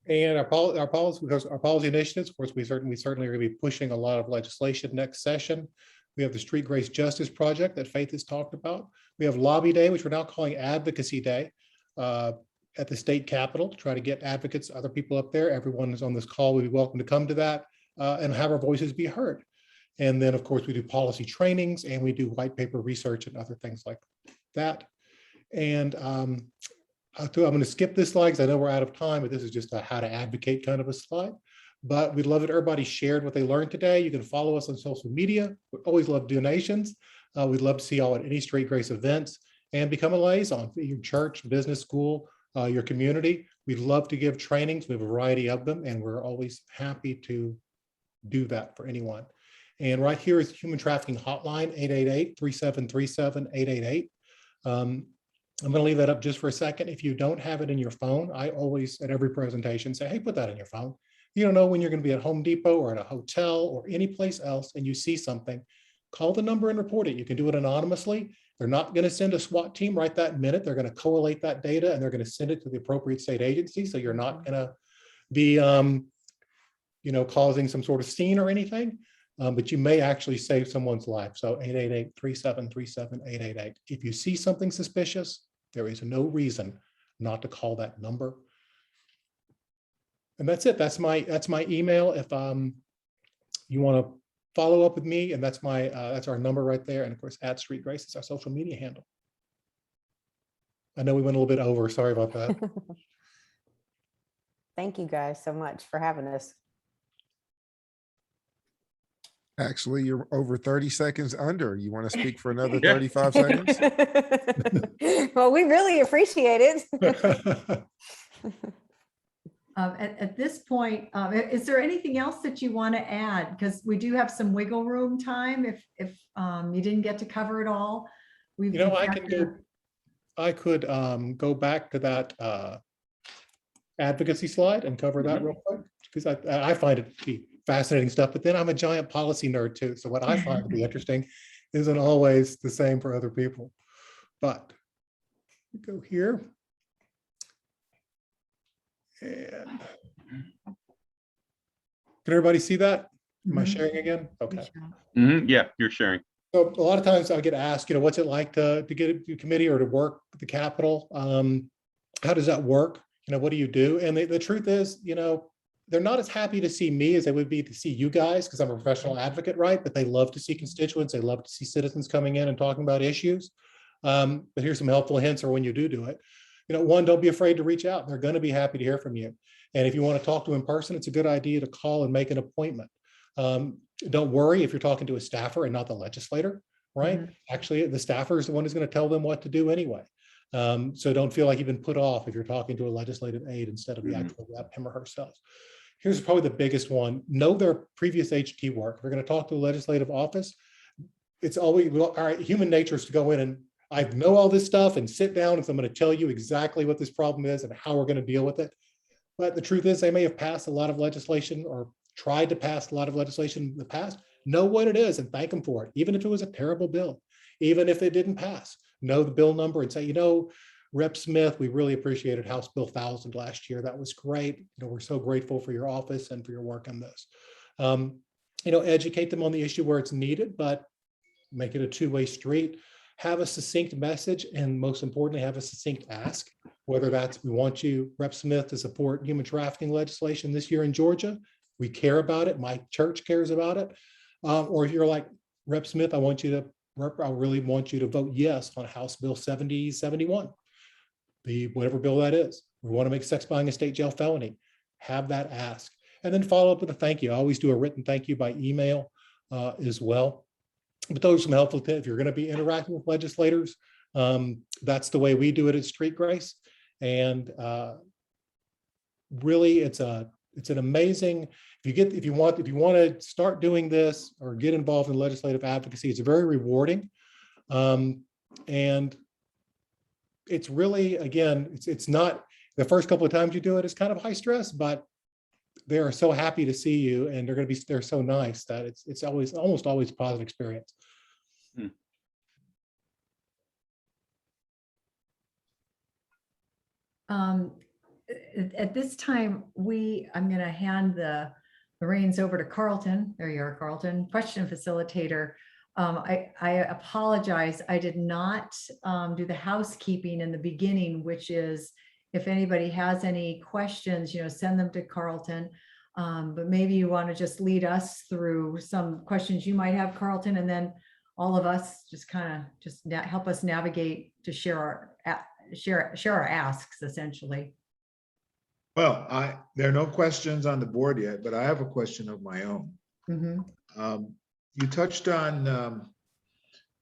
And our policy initiatives, of course, we certainly are going to be pushing a lot of legislation next session. We have the Street Grace Justice Project that Faith has talked about. We have Lobby Day, which we're now calling Advocacy Day, at the state capitol to try to get advocates, other people up there. Everyone is on this call. We'd be welcome to come to that and have our voices be heard. And then, of course, we do policy trainings and we do white paper research and other things like that. And I'm going to skip this slide because I know we're out of time, but this is just a how to advocate kind of a slide. But we'd love it. Everybody shared what they learned today. You can follow us on social media. We always love donations. We'd love to see y'all at any Street Grace events and become a liaison for your church, business, school, your community. We'd love to give trainings. We have a variety of them, and we're always happy to do that for anyone. And right here is the Human Trafficking Hotline, 888-3737-888. I'm going to leave that up just for a second. If you don't have it in your phone, I always, at every presentation, say, hey, put that in your phone. You don't know when you're going to be at Home Depot or at a hotel or any place else and you see something, call the number and report it. You can do it anonymously. They're not going to send a SWAT team right that minute. They're going to collate that data and they're going to send it to the appropriate state agency. So you're not going to be, causing some sort of scene or anything. But you may actually save someone's life. So 888-3737-888. If you see something suspicious, there is no reason not to call that number. And that's it. That's my email. If you want to follow up with me, and that's our number right there. And of course, @Street Grace is our social media handle. I know we went a little bit over. Sorry about that. Thank you guys so much for having us. Actually, you're over 30 seconds under. You want to speak for another Yeah. 35 seconds? Well, we really appreciate it. At this point, is there anything else that you want to add? Because we do have some wiggle room time if you didn't get to cover it all. I could go back to that advocacy slide and cover that real quick, because I find it to be fascinating stuff, but then I'm a giant policy nerd too. So what I find to be interesting isn't always the same for other people. But we go here. And can everybody see that? Am I sharing again? Okay. Yeah, you're sharing. So a lot of times I get asked, what's it like to get a committee or to work at the Capitol? How does that work? What do you do? And the truth is, they're not as happy to see me as they would be to see you guys, because I'm a professional advocate, right? But they love to see constituents. They love to see citizens coming in and talking about issues. But here's some helpful hints for when you do it. One, don't be afraid to reach out. They're going to be happy to hear from you. And if you want to talk to them in person, it's a good idea to call and make an appointment. Don't worry if you're talking to a staffer and not the legislator, right? Mm-hmm. Actually, the staffer is the one who's going to tell them what to do anyway. So don't feel like you've been put off if you're talking to a legislative aide instead of the actual rep, him or herself. Here's probably the biggest one. Know their previous HT work. If we're going to talk to a legislative office, it's always, all right, human nature is to go in and I know all this stuff and sit down and so I'm going to tell you exactly what this problem is and how we're going to deal with it. But the truth is they may have passed a lot of legislation or tried to pass a lot of legislation in the past. Know what it is and thank them for it. Even if it was a terrible bill, even if it didn't pass, know the bill number and say, you know, Rep Smith, we really appreciated House Bill 1000 last year. That was great. You know, we're so grateful for your office and for your work on this. You know, educate them on the issue where it's needed, but make it a two-way street. Have a succinct message, and most importantly, have a succinct ask. Whether that's, we want you, Rep Smith, to support human trafficking legislation this year in Georgia. We care about it. My church cares about it. Or if you're like, Rep Smith, I really want you to vote yes on House Bill 7071. Whatever bill that is. We want to make sex buying a state jail felony. Have that ask. And then follow up with a thank you. I always do a written thank you by email as well. But those are some helpful tips. If you're going to be interacting with legislators, that's the way we do it at Street Grace. And really, it's an amazing. If you want to start doing this or get involved in legislative advocacy, it's very rewarding, and it's really, again, it's not the first couple of times you do it. It's kind of high stress, but they are so happy to see you, and they're so nice that it's almost always a positive experience. At this time, I'm going to hand the reins over to Carlton. There you are, Carlton, question facilitator. I apologize. I did not do the housekeeping in the beginning, which is if anybody has any questions, send them to Carlton. But maybe you want to just lead us through some questions you might have, Carlton, and then all of us just help us navigate to share our asks, essentially. Well, there are no questions on the board yet, but I have a question of my own. Mm-hmm. You touched on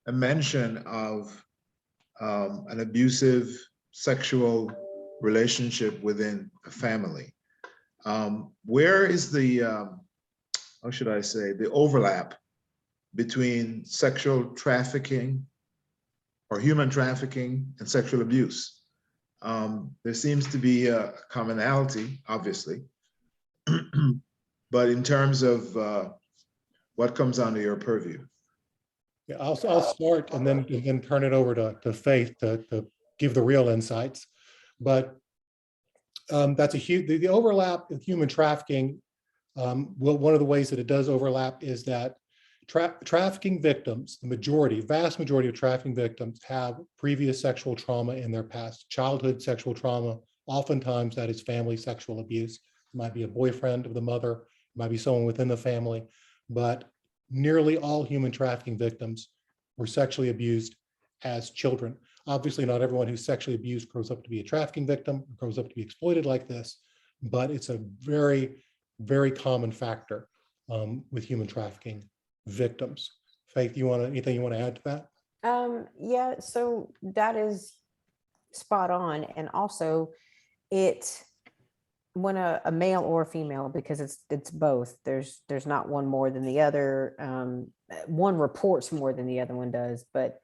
a mention of an abusive sexual relationship within a family. Where is the, how should I say, the overlap between sexual trafficking or human trafficking and sexual abuse? There seems to be a commonality, obviously, but in terms of what comes under your purview? Yeah, I'll start and then turn it over to Faith to give the real insights. But that's a huge, the overlap with human trafficking. Well, one of the ways that it does overlap is that trafficking victims, vast majority of trafficking victims have previous sexual trauma in their past, childhood sexual trauma. Oftentimes that is family sexual abuse. It might be a boyfriend of the mother, it might be someone within the family, but nearly all human trafficking victims were sexually abused as children. Obviously, not everyone who's sexually abused grows up to be a trafficking victim, grows up to be exploited like this, but it's a very, very common factor with human trafficking victims. Faith, anything you want to add to that? Yeah, so that is spot on. And also when a male or a female, because it's both, there's not one more than the other. One reports more than the other one does, but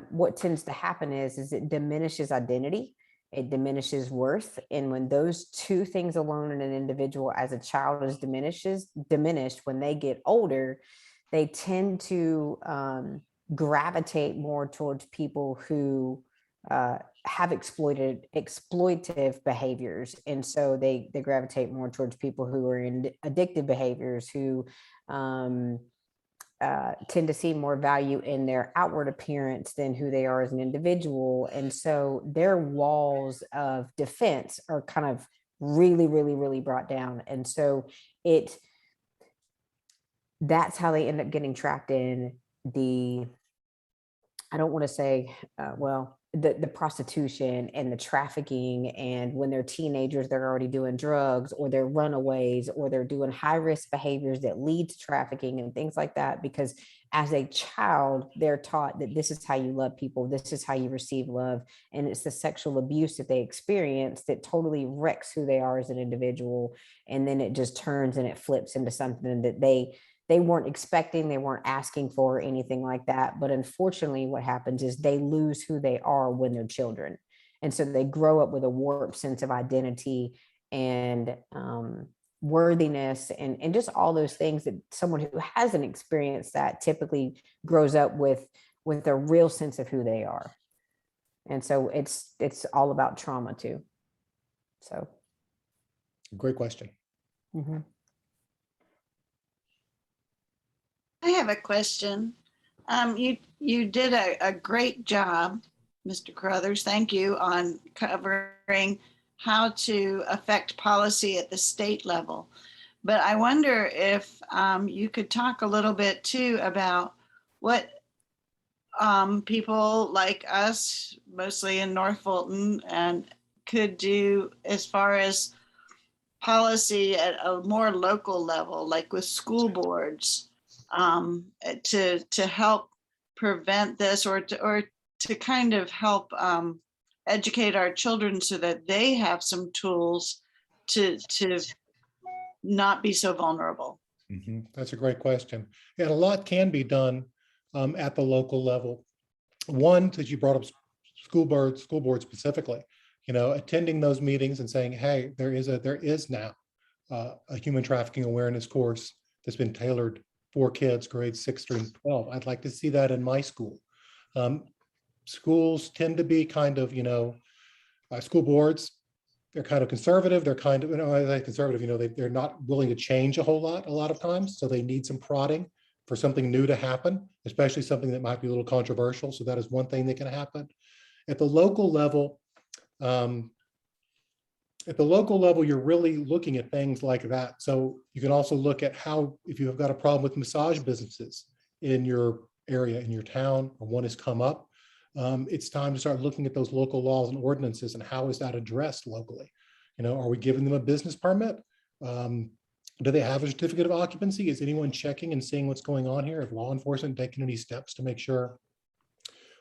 what tends to happen is it diminishes identity, it diminishes worth. And when those two things alone in an individual as a child is diminished, when they get older, they tend to gravitate more towards people who have exploitive behaviors. And so they gravitate more towards people who are in addictive behaviors, who tend to see more value in their outward appearance than who they are as an individual. And so their walls of defense are kind of really, really, really brought down. And so that's how they end up getting trapped in I don't want to say, the prostitution and the trafficking. And when they're teenagers, they're already doing drugs, or they're runaways, or they're doing high risk behaviors that lead to trafficking and things like that. Because as a child, they're taught that this is how you love people, this is how you receive love. And it's the sexual abuse that they experience that totally wrecks who they are as an individual. And then it just turns and it flips into something that they weren't expecting, they weren't asking for, anything like that. But unfortunately, what happens is they lose who they are when they're children. And so they grow up with a warped sense of identity and worthiness and just all those things that someone who hasn't experienced that typically grows up with a real sense of who they are. And so it's all about trauma too. So. Great question. Mhm. I have a question. You did a great job, Mr. Carruthers. Thank you on covering how to affect policy at the state level. But I wonder if you could talk a little bit too about what people like us, mostly in North Fulton, and could do as far as policy at a more local level, like with school boards, to help prevent this, or to kind of help educate our children so that they have some tools to not be so vulnerable. That's a great question. And a lot can be done at the local level. One, that you brought up school board specifically, attending those meetings and saying, hey, there is now a human trafficking awareness course that's been tailored for kids grades 6 through 12. I'd like to see that in my school. Schools tend to be kind of, school boards, they're kind of conservative. They're kind of, conservative, they're not willing to change a lot of times. So they need some prodding for something new to happen, especially something that might be a little controversial. So that is one thing that can happen. At the local level, you're really looking at things like that. So you can also look at how, if you've got a problem with massage businesses in your area, in your town, or one has come up, it's time to start looking at those local laws and ordinances and how is that addressed locally? Are we giving them a business permit? Do they have a certificate of occupancy? Is anyone checking and seeing what's going on here? If law enforcement taking any steps to make sure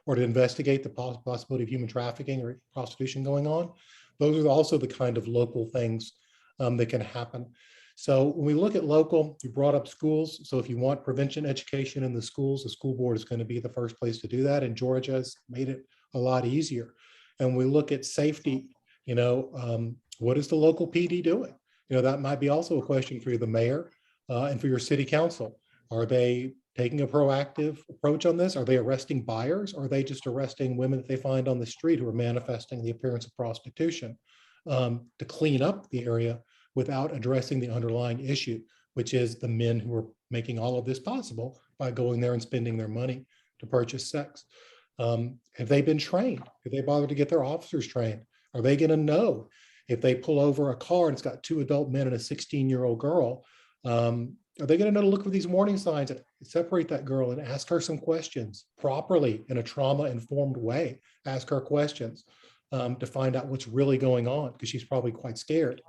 or to investigate the possibility of human trafficking or prostitution going on? Those are also the kind of local things that can happen. So when we look at local, you brought up schools. So if you want prevention education in the schools, the school board is going to be the first place to do that. And Georgia has made it a lot easier. And we look at safety, what is the local PD doing? That might be also a question for the mayor and for your city council. Are they taking a proactive approach on this? Are they arresting buyers? Or are they just arresting women that they find on the street who are manifesting the appearance of prostitution to clean up the area without addressing the underlying issue, which is the men who are making all of this possible by going there and spending their money to purchase sex? Have they been trained? Have they bothered to get their officers trained? Are they going to know if they pull over a car and it's got 2 adult men and a 16-year-old girl? Are they going to know to look for these warning signs and separate that girl and ask her some questions properly in a trauma-informed way? Ask her questions to find out what's really going on, because she's probably quite scared.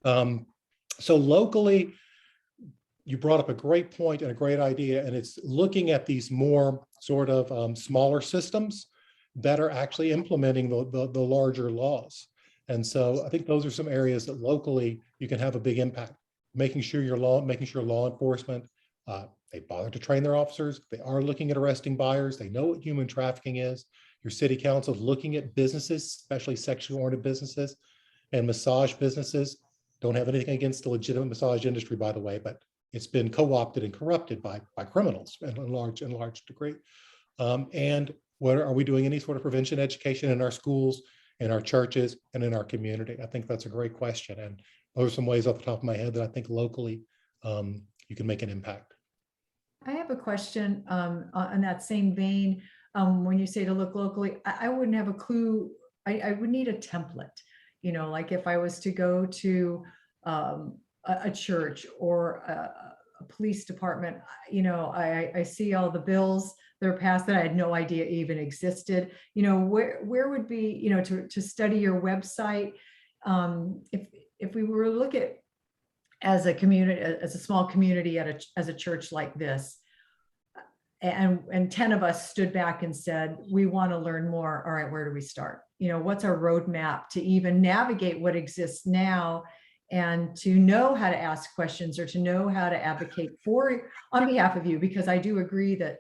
So locally, you brought up a great point and a great idea, and it's looking at these more sort of smaller systems that are actually implementing the larger laws. And so I think those are some areas that locally you can have a big impact. Making sure law enforcement, they bother to train their officers. They are looking at arresting buyers. They know what human trafficking is. Your city council is looking at businesses, especially sexually oriented businesses and massage businesses. Don't have anything against the legitimate massage industry, by the way, but it's been co-opted and corrupted by criminals in large degree. And what are we doing any sort of prevention education in our schools, in our churches, and in our community? I think that's a great question. And those are some ways off the top of my head that I think locally you can make an impact. I have a question on that same vein. When you say to look locally, I wouldn't have a clue. I would need a template, like if I was to go to a church or a police department, I see all the bills that are passed that I had no idea even existed. Where would be, to study your website. If we were to look at as a community, as a small community as a church like this, and 10 of us stood back and said, we want to learn more. All right, where do we start? What's our roadmap to even navigate what exists now, and to know how to ask questions or to know how to advocate on behalf of you? Because I do agree that,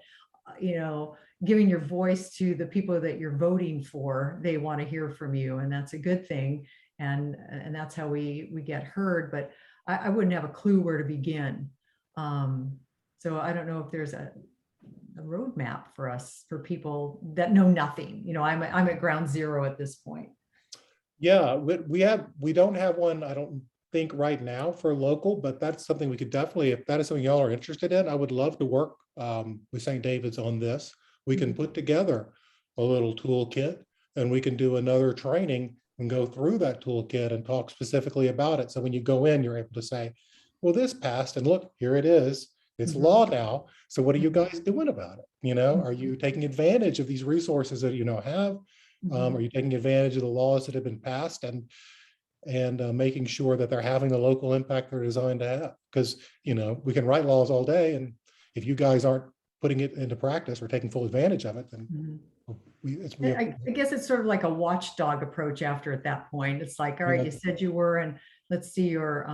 giving your voice to the people that you're voting for, they want to hear from you, and that's a good thing. And that's how we get heard. But I wouldn't have a clue where to begin. So I don't know if there's roadmap for us, for people that know nothing. I'm at ground zero at this point. Yeah, we don't have one, I don't think right now for local, but that's something we could definitely, if that is something y'all are interested in, I would love to work with St. David's on this. We can put together a little toolkit and we can do another training and go through that toolkit and talk specifically about it. So when you go in, you're able to say, well, this passed and look, here it is. It's law now. So what are you guys doing about it? Are you taking advantage of these resources that have? Are you taking advantage of the laws that have been passed and making sure that they're having the local impact they're designed to have? Because, we can write laws all day, and if you guys aren't putting it into practice or taking full advantage of it, then I guess it's sort of like a watchdog approach after at that point. It's like, all right, you said you were, and let's see your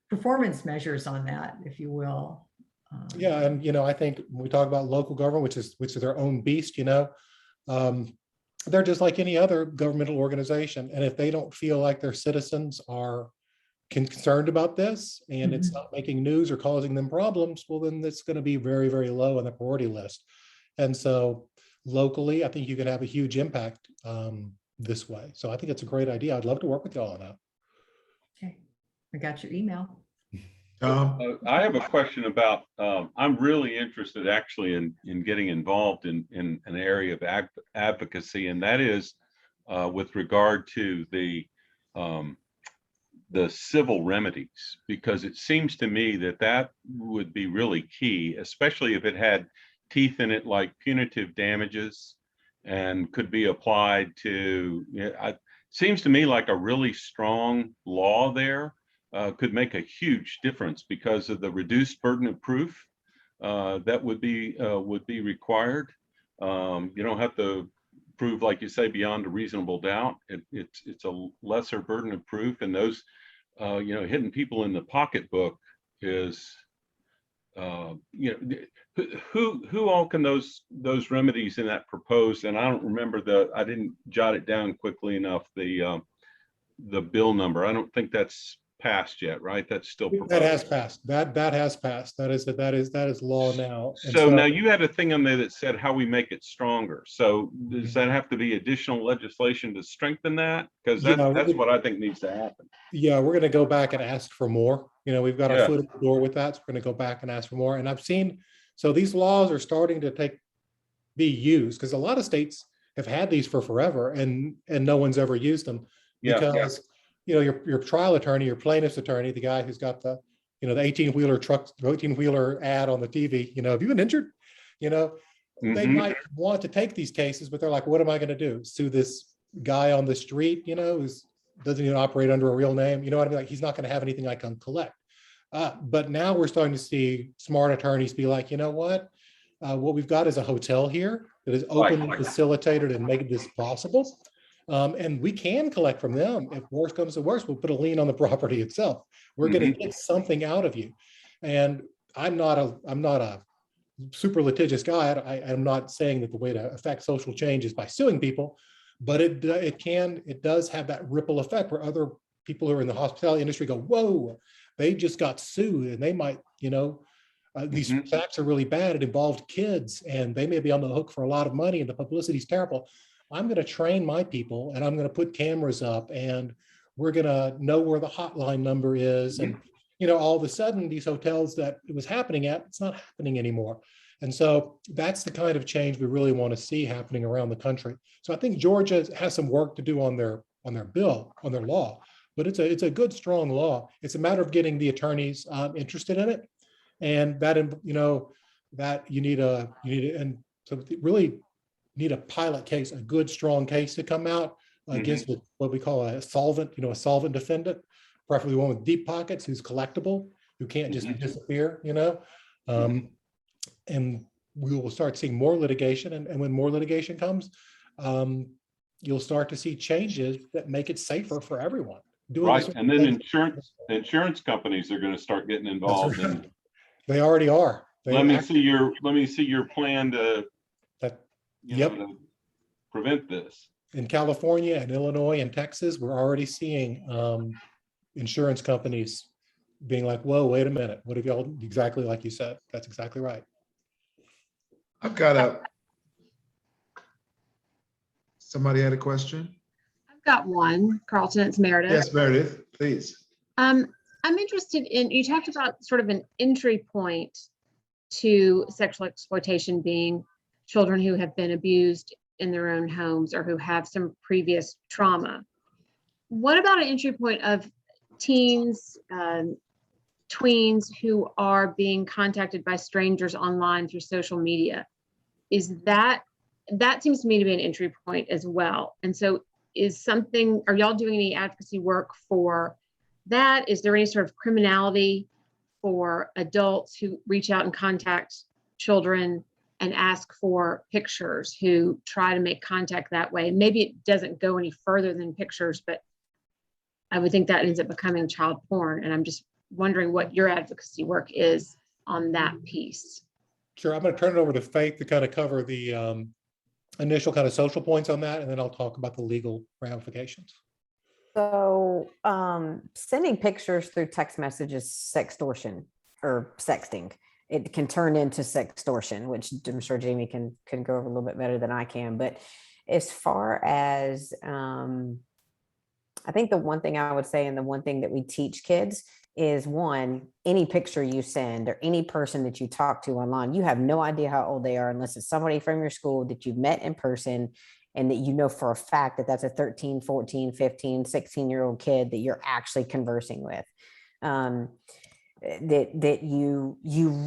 performance measures on that, if you will. Yeah, and I think when we talk about local government, which is their own beast, they're just like any other governmental organization. And if they don't feel like their citizens are concerned about this and it's not making news or causing them problems, well, then it's going to be very, very low on the priority list. And so locally, I think you can have a huge impact this way. So I think it's a great idea. I'd love to work with y'all on that. Okay, I got your email. I have a question about, I'm really interested actually in getting involved in an area of advocacy, and that is with regard to the civil remedies, because it seems to me that would be really key, especially if it had teeth in it like punitive damages and could be applied to, seems to me like a really strong law there. Could make a huge difference because of the reduced burden of proof that would be required. You don't have to prove, like you say, beyond a reasonable doubt. It's a lesser burden of proof, and those hitting people in the pocketbook is who all can those remedies in that proposed, and I don't remember I didn't jot it down quickly enough, the bill number. I don't think that's passed yet, right? That's still proposed. That has passed. That has passed. That is law now. And so now you had a thing on there that said how we make it stronger. So does that have to be additional legislation to strengthen that? Because that's what I think needs to happen. Yeah, we're going to go back and ask for more. We've got our foot in the door with that. So we're going to go back and ask for more. And I've seen, so these laws are starting to be used because a lot of states have had these for forever and no one's ever used them because your trial attorney, your plaintiff's attorney, the guy who's got the 18-wheeler truck, 18-wheeler ad on the TV, have you been injured? They might want to take these cases, but they're like, what am I going to do? Sue this guy on the street, who doesn't even operate under a real name? You know what I mean? Like, he's not going to have anything I can collect. But now we're starting to see smart attorneys be like, what we've got is a hotel here that is open and facilitated and made this possible. And we can collect from them. If worse comes to worse, we'll put a lien on the property itself. We're going to get something out of you. And I'm not a super litigious guy. I'm not saying that the way to affect social change is by suing people, but it does have that ripple effect where other people who are in the hospitality industry go, whoa, they just got sued, and they might, these facts are really bad. It involved kids, and they may be on the hook for a lot of money, and the publicity is terrible. I'm going to train my people, and I'm going to put cameras up, and we're going to know where the hotline number is. And, all of a sudden, these hotels that it was happening at, it's not happening anymore. And so that's the kind of change we really want to see happening around the country. So I think Georgia has some work to do on their bill, on their law, but it's a good, strong law. It's a matter of getting the attorneys interested in it. And that, that you need and so really need a pilot case, a good, strong case to come out against what we call a solvent, a solvent defendant, preferably one with deep pockets, who's collectible, who can't just disappear, and we will start seeing more litigation. And when more litigation comes, you'll start to see changes that make it safer for everyone. Right, and then insurance companies are going to start getting involved. Right. They already are. Let me see your plan to to prevent this. In California and Illinois and Texas, we're already seeing insurance companies being like, whoa, wait a minute. What have y'all, exactly like you said? That's exactly right. I've got somebody had a question? I've got one, Carlton, it's Meredith. Yes, Meredith, please. I'm interested in, you talked about sort of an entry point to sexual exploitation being children who have been abused in their own homes or who have some previous trauma. What about an entry point of teens, tweens who are being contacted by strangers online through social media? Is that seems to me to be an entry point as well. And so are y'all doing any advocacy work for that? Is there any sort of criminality for adults who reach out and contact children and ask for pictures, who try to make contact that way? Maybe it doesn't go any further than pictures, but I would think that ends up becoming child porn. And I'm just wondering what your advocacy work is on that piece. Sure, I'm going to turn it over to Faith to kind of cover the initial kind of social points on that, and then I'll talk about the legal ramifications. So sending pictures through text messages, sextortion or sexting. It can turn into sextortion, which I'm sure Jamie can go over a little bit better than I can. But as far as I think the one thing I would say, and the one thing that we teach kids is, one, any picture you send or any person that you talk to online, you have no idea how old they are unless it's somebody from your school that you met in person and that you know for a fact that that's a 13, 14, 15, 16-year-old kid that you're actually conversing with. That you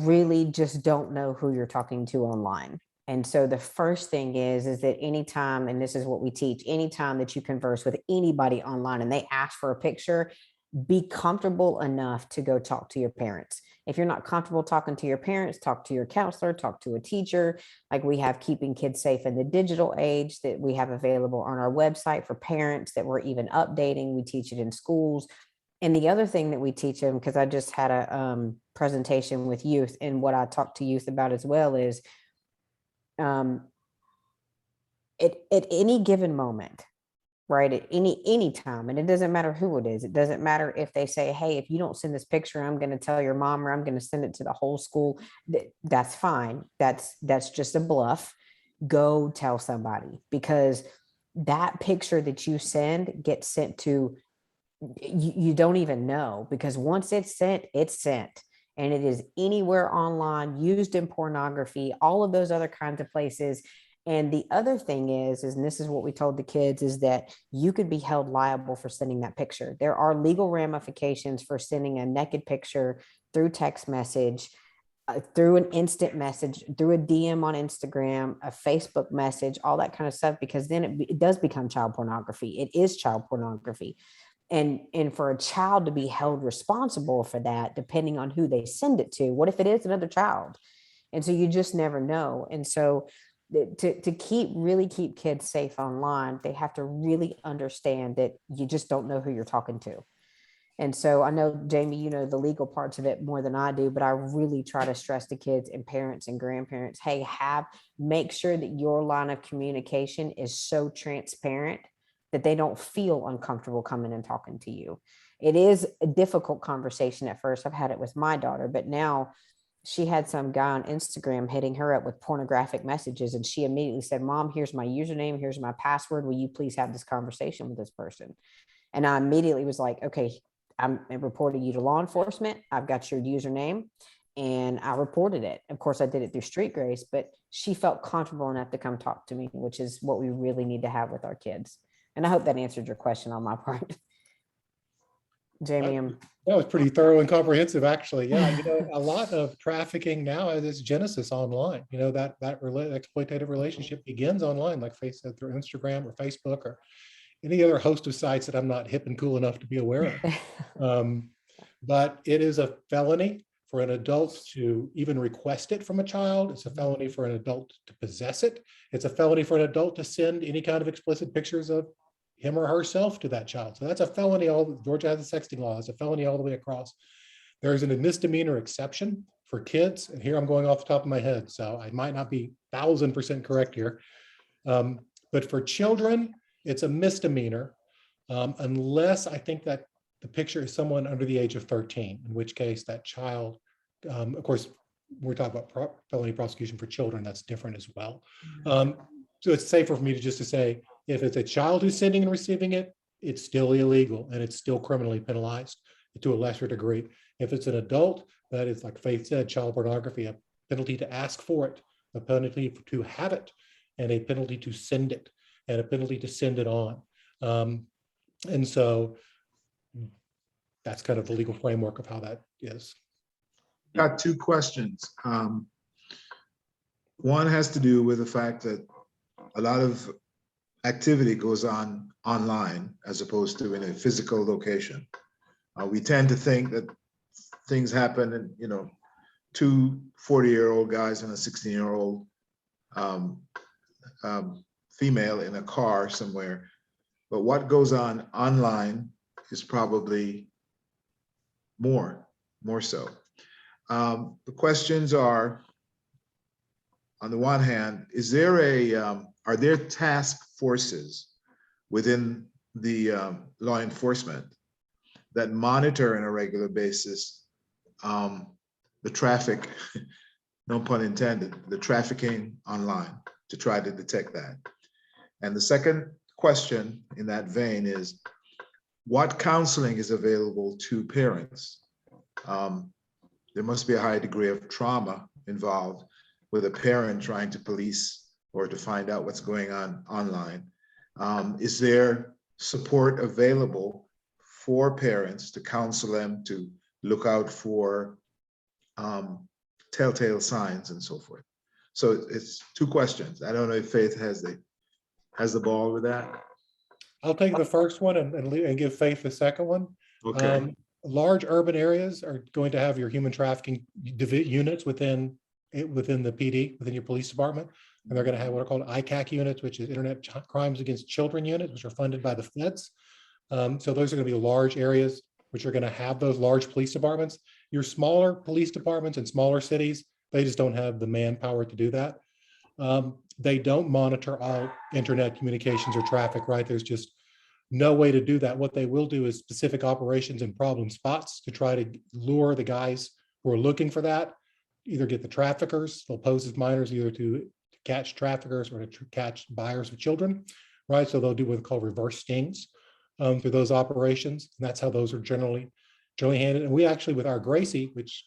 really just don't know who you're talking to online. And so the first thing is that anytime, and this is what we teach, anytime that you converse with anybody online and they ask for a picture, be comfortable enough to go talk to your parents. If you're not comfortable talking to your parents, talk to your counselor, talk to a teacher. Like we have Keeping Kids Safe in the Digital Age that we have available on our website for parents that we're even updating. We teach it in schools. And the other thing that we teach them, because I just had a presentation with youth, and what I talk to youth about as well is at any given moment, right, at any time, and it doesn't matter who it is. It doesn't matter if they say, hey, if you don't send this picture, I'm going to tell your mom, or I'm going to send it to the whole school. That's fine. That's just a bluff. Go tell somebody, because that picture that you send gets sent to, you don't even know, because once it's sent, and it is anywhere online, used in pornography, all of those other kinds of places. And the other thing is, and this is what we told the kids, is that you could be held liable for sending that picture. There are legal ramifications for sending a naked picture through text message, through an instant message, through a DM on Instagram, a Facebook message, all that kind of stuff, because then it does become child pornography. It is child pornography. And for a child to be held responsible for that, depending on who they send it to, what if it is another child? And so you just never know. And so to really keep kids safe online, they have to really understand that you just don't know who you're talking to. And so I know, Jamie, you know the legal parts of it more than I do, but I really try to stress to kids and parents and grandparents, hey, make sure that your line of communication is so transparent that they don't feel uncomfortable coming and talking to you. It is a difficult conversation at first. I've had it with my daughter, but now she had some guy on Instagram hitting her up with pornographic messages. And she immediately said, Mom, here's my username. Here's my password. Will you please have this conversation with this person? And I immediately was like, okay, I'm reporting you to law enforcement. I've got your username. And I reported it. Of course, I did it through Street Grace, but she felt comfortable enough to come talk to me, which is what we really need to have with our kids. And I hope that answered your question on my part. Jamie, that was pretty thorough and comprehensive, actually. Yeah, a lot of trafficking now is its genesis online. That exploitative relationship begins online, like Faith said, through Instagram or Facebook or any other host of sites that I'm not hip and cool enough to be aware of. But it is a felony for an adult to even request it from a child. It's a felony for an adult to possess it. It's a felony for an adult to send any kind of explicit pictures of him or herself to that child. So that's a felony. Georgia has a sexting law. It's a felony all the way across. There's a misdemeanor exception for kids. And here I'm going off the top of my head, so I might not be 1000% correct here. But for children, it's a misdemeanor unless I think that the picture is someone under the age of 13, in which case that child, of course, we're talking about felony prosecution for children, that's different as well. So it's safer for me to just to say, if it's a child who's sending and receiving it, it's still illegal and it's still criminally penalized to a lesser degree. If it's an adult, that is, like Faith said, child pornography, a penalty to ask for it, a penalty to have it, and a penalty to send it, and a penalty to send it on. And so that's kind of the legal framework of how that is. Got two questions. One has to do with the fact that a lot of activity goes on online as opposed to in a physical location. We tend to think that things happen in, you know, two 40-year-old guys and a 16-year-old female in a car somewhere. But what goes on online is probably more so. The questions are, on the one hand, is there are there task forces within the law enforcement that monitor on a regular basis the traffic, no pun intended, the trafficking online to try to detect that? And the second question in that vein is, what counseling is available to parents? There must be a high degree of trauma involved with a parent trying to police or to find out what's going on online. Is there support available for parents to counsel them, to look out for telltale signs and so forth? So it's two questions. I don't know if Faith has the ball with that. I'll take the first one and give Faith the second one. Okay. Large urban areas are going to have your human trafficking units within the PD, within your police department. And they're going to have what are called ICAC units, which is Internet Crimes Against Children units, which are funded by the feds. So those are going to be large areas which are going to have those large police departments. Your smaller police departments in smaller cities, they just don't have the manpower to do that. They don't monitor all internet communications or traffic, right? There's just no way to do that. What they will do is specific operations and problem spots to try to lure the guys who are looking for that, either get the traffickers, they'll pose as minors, either to catch traffickers or to catch buyers of children, right? So they'll do what's called reverse stings through those operations. And that's how those are generally handled. And we actually, with our Gracie, which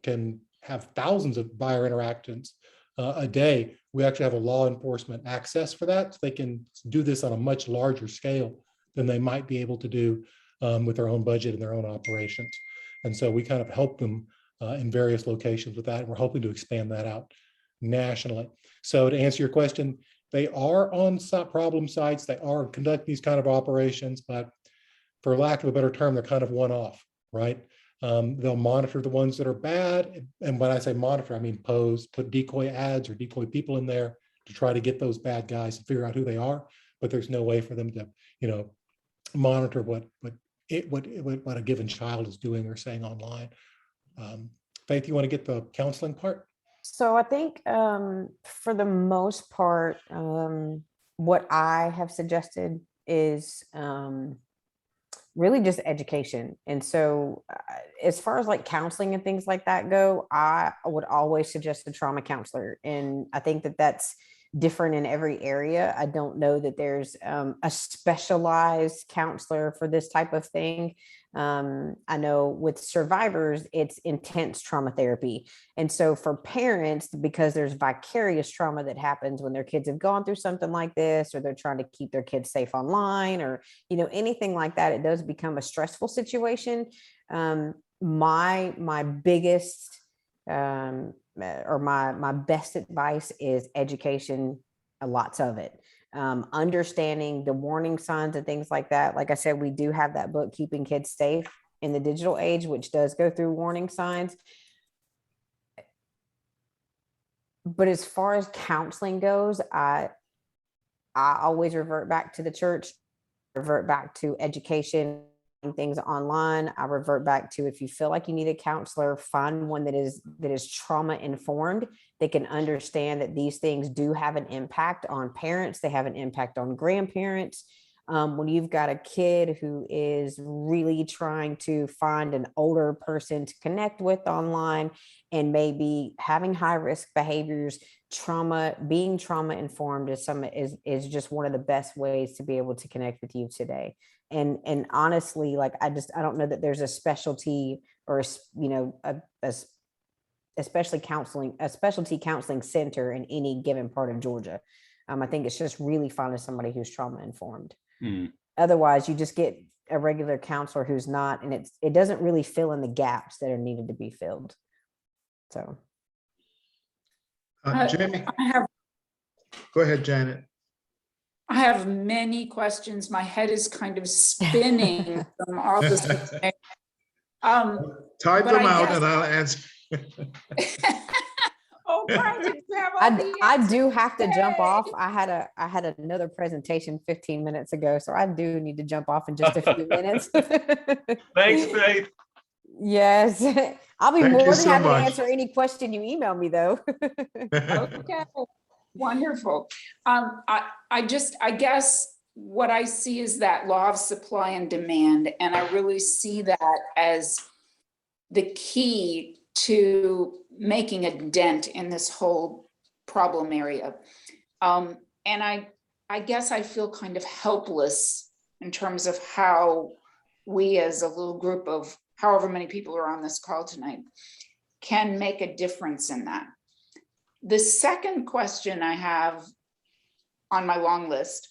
can have thousands of buyer interactions a day, we actually have a law enforcement access for that. So they can do this on a much larger scale than they might be able to do with their own budget and their own operations. And so we kind of help them in various locations with that. And we're hoping to expand that out nationally. So to answer your question, they are on problem sites. They are conducting these kind of operations, but for lack of a better term, they're kind of one-off, right? They'll monitor the ones that are bad. And when I say monitor, I mean put decoy ads or decoy people in there to try to get those bad guys to figure out who they are. But there's no way for them to, you know, monitor what a given child is doing or saying online. Faith, you want to get the counseling part? So I think for the most part, what I have suggested is really just education. And so as far as like counseling and things like that go, I would always suggest a trauma counselor. And I think that that's different in every area. I don't know that there's a specialized counselor for this type of thing. I know with survivors, it's intense trauma therapy. And so for parents, because there's vicarious trauma that happens when their kids have gone through something like this, or they're trying to keep their kids safe online, or, you know, anything like that, it does become a stressful situation. My biggest, or my best advice is education, lots of it. Understanding the warning signs and things like that. Like I said, we do have that book, Keeping Kids Safe in the Digital Age, which does go through warning signs. But as far as counseling goes, I always revert back to the church, revert back to education, things online. I revert back to, if you feel like you need a counselor, find one that is trauma informed. They can understand that these things do have an impact on parents. They have an impact on grandparents. When you've got a kid who is really trying to find an older person to connect with online and maybe having high risk behaviors, being trauma informed is just one of the best ways to be able to connect with you today. And honestly, like I don't know that there's a specialty or a specialty counseling center in any given part of Georgia. I think it's just really finding somebody who's trauma informed. Otherwise, you just get a regular counselor who's not, and it doesn't really fill in the gaps that are needed to be filled. So, Jamie, go ahead, Janet. I have many questions. My head is kind of spinning from all this. Type but them I out guess- and I'll answer. Oh, Brian, did you have all the I answers? do have to jump Yay. off. I had another presentation 15 minutes ago, so I do need to jump off in just a few minutes. Thanks, Faith. Yes, I'll be Thank you more than so happy to much. answer any question you email me, though. Okay, wonderful. I guess what I see is that law of supply and demand, and I really see that as the key to making a dent in this whole problem area. And I guess I feel kind of helpless in terms of how we as a little group of however many people are on this call tonight can make a difference in that. The second question I have on my long list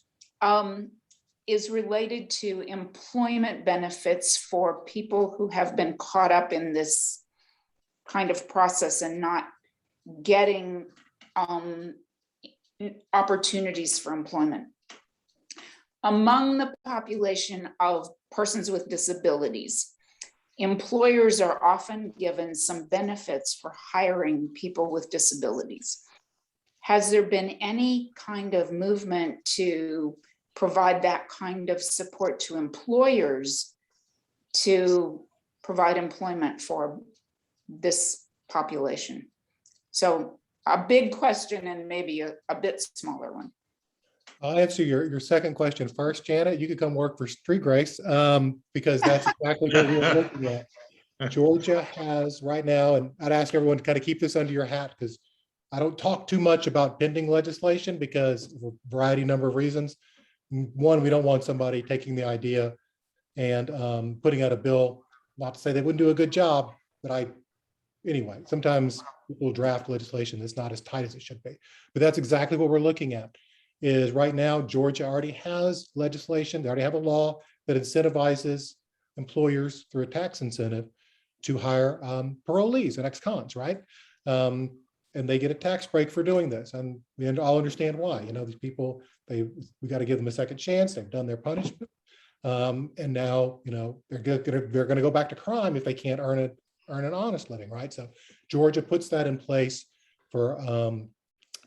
is related to employment benefits for people who have been caught up in this kind of process and not getting opportunities for employment. Among the population of persons with disabilities, employers are often given some benefits for hiring people with disabilities. Has there been any kind of movement to provide that kind of support to employers to provide employment for this population? So a big question and maybe a bit smaller one. I'll answer your second question first, Janet. You could come work for Street Grace because that's exactly what we're looking at. Georgia has right now, and I'd ask everyone to kind of keep this under your hat because I don't talk too much about pending legislation because of a variety number of reasons. One, we don't want somebody taking the idea and putting out a bill, not to say they wouldn't do a good job, but anyway, sometimes people draft legislation that's not as tight as it should be. But that's exactly what we're looking at. Is right now, Georgia already has legislation, they already have a law that incentivizes employers through a tax incentive to hire parolees and ex-cons, right? And they get a tax break for doing this. And we all understand why. You know, these people, we got to give them a second chance. They've done their punishment. And now, you know, they're going to go back to crime if they can't earn an honest living, right? So Georgia puts that in place for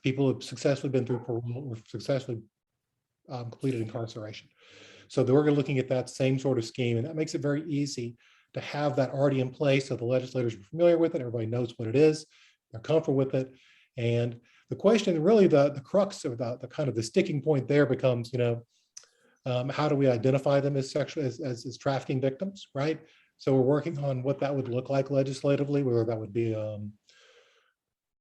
people who have successfully been through parole or successfully completed incarceration. So we're looking at that same sort of scheme, and that makes it very easy to have that already in place so the legislators are familiar with it, everybody knows what it is, they're comfortable with it. And the question, really the crux of the kind of the sticking point there becomes, you know, how do we identify them as as trafficking victims, right? So we're working on what that would look like legislatively, whether that would be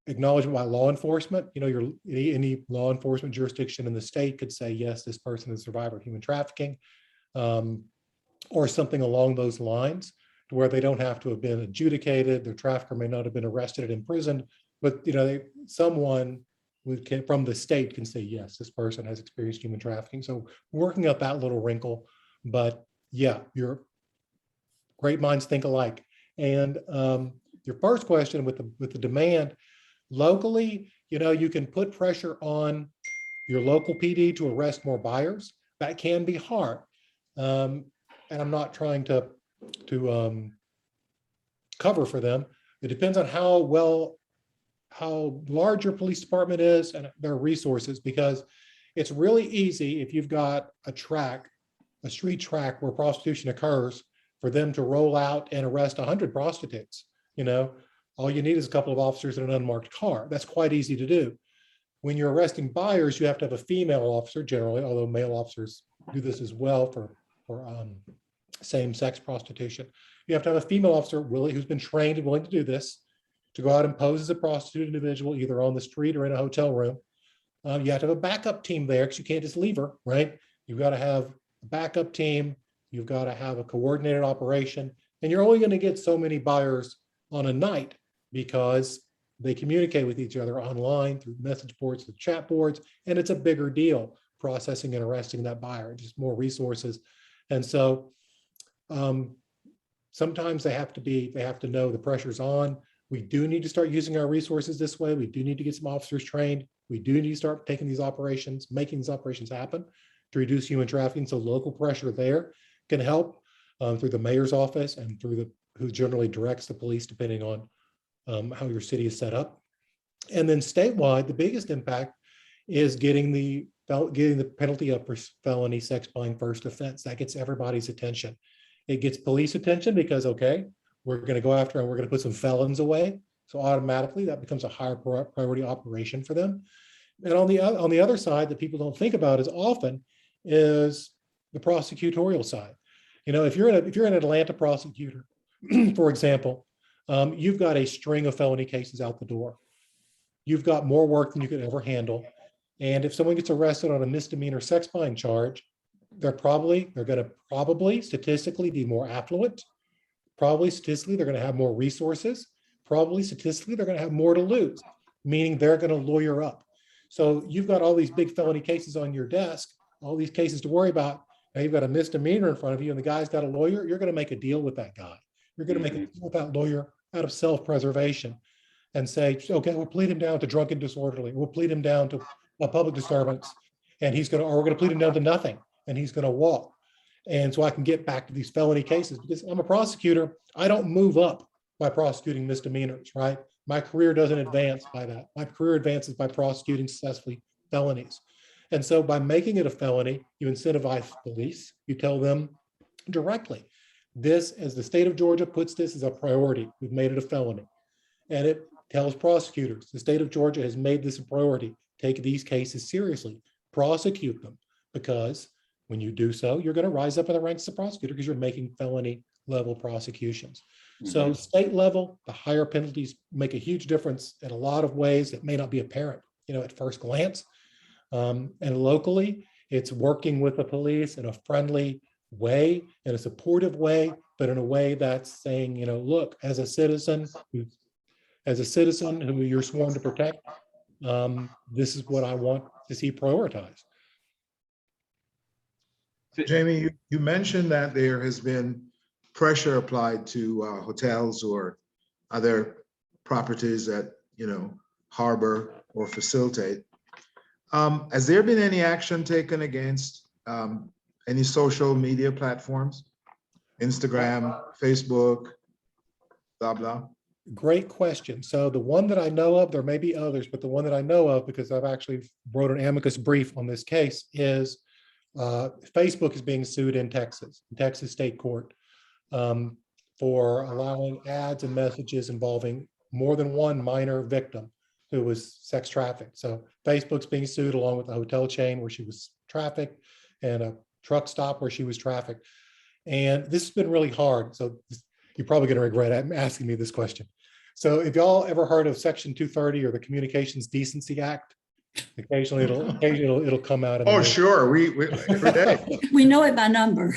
acknowledgement by law enforcement. You know, any law enforcement jurisdiction in the state could say, yes, this person is a survivor of human trafficking, or something along those lines, to where they don't have to have been adjudicated, their trafficker may not have been arrested and imprisoned, but you know, someone from the state can say, yes, this person has experienced human trafficking. So working up that little wrinkle, but yeah, your great minds think alike. And your first question with the demand, locally, you know, you can put pressure on your local PD to arrest more buyers. That can be hard. And I'm not trying to cover for them. It depends on how large your police department is and their resources, because it's really easy if you've got a street track where prostitution occurs, for them to roll out and arrest 100 prostitutes. You know, all you need is a couple of officers in an unmarked car. That's quite easy to do. When you're arresting buyers, you have to have a female officer generally, although male officers do this as well for same-sex prostitution. You have to have a female officer who's been trained and willing to do this, to go out and pose as a prostitute individual, either on the street or in a hotel room. You have to have a backup team there because you can't just leave her, right? You've got to have a backup team. You've got to have a coordinated operation, and you're only going to get so many buyers on a night because they communicate with each other online through message boards, through chat boards, and it's a bigger deal processing and arresting that buyer, just more resources. And so sometimes they have to know the pressure's on. We do need to start using our resources this way. We do need to get some officers trained. We do need to start taking these operations, making these operations happen to reduce human trafficking. So local pressure there can help through the mayor's office and through who generally directs the police, depending on how your city is set up. And then statewide, the biggest impact is getting the penalty up for felony sex buying first offense. That gets everybody's attention. It gets police attention because, okay, we're going to go after and we're going to put some felons away. So automatically that becomes a higher priority operation for them. And on the other side that people don't think about as often is the prosecutorial side. You know, if you're an Atlanta prosecutor, for example, you've got a string of felony cases out the door. You've got more work than you could ever handle. And if someone gets arrested on a misdemeanor sex buying charge, they're going to probably statistically be more affluent. Probably statistically, they're going to have more resources. Probably statistically, they're going to have more to lose, meaning they're going to lawyer up. So you've got all these big felony cases on your desk, all these cases to worry about. Now you've got a misdemeanor in front of you and the guy's got a lawyer. You're going to make a deal with that guy. You're going to make a deal with that lawyer out of self-preservation and say, okay, we'll plead him down to drunk and disorderly. We'll plead him down to a public disturbance, and we're going to plead him down to nothing, and he's going to walk. And so I can get back to these felony cases because I'm a prosecutor. I don't move up by prosecuting misdemeanors, right? My career doesn't advance by that. My career advances by prosecuting successfully felonies. And so by making it a felony, you incentivize police. You tell them directly, this, as the state of Georgia puts this as a priority, we've made it a felony. And it tells prosecutors, the state of Georgia has made this a priority. Take these cases seriously, prosecute them, because when you do so, you're going to rise up in the ranks of prosecutor because you're making felony level prosecutions. So state level, the higher penalties make a huge difference in a lot of ways that may not be apparent, at first glance. And locally, it's working with the police in a friendly way, in a supportive way, but in a way that's saying, look, as a citizen who you're sworn to protect, this is what I want to see prioritized. Jamie, you mentioned that there has been pressure applied to hotels or other properties that harbor or facilitate. Has there been any action taken against any social media platforms, Instagram, Facebook, blah blah? Great question. So the one that I know of, there may be others, but the one that I know of, because I've actually wrote an amicus brief on this case, is Facebook is being sued in Texas state court, for allowing ads and messages involving more than one minor victim who was sex trafficked. So Facebook's being sued along with a hotel chain where she was trafficked and a truck stop where she was trafficked. And this has been really hard. So you're probably going to regret asking me this question. So if y'all ever heard of Section 230 or the Communications Decency Act, occasionally it'll come out. Oh, sure. We every day. We know it by number.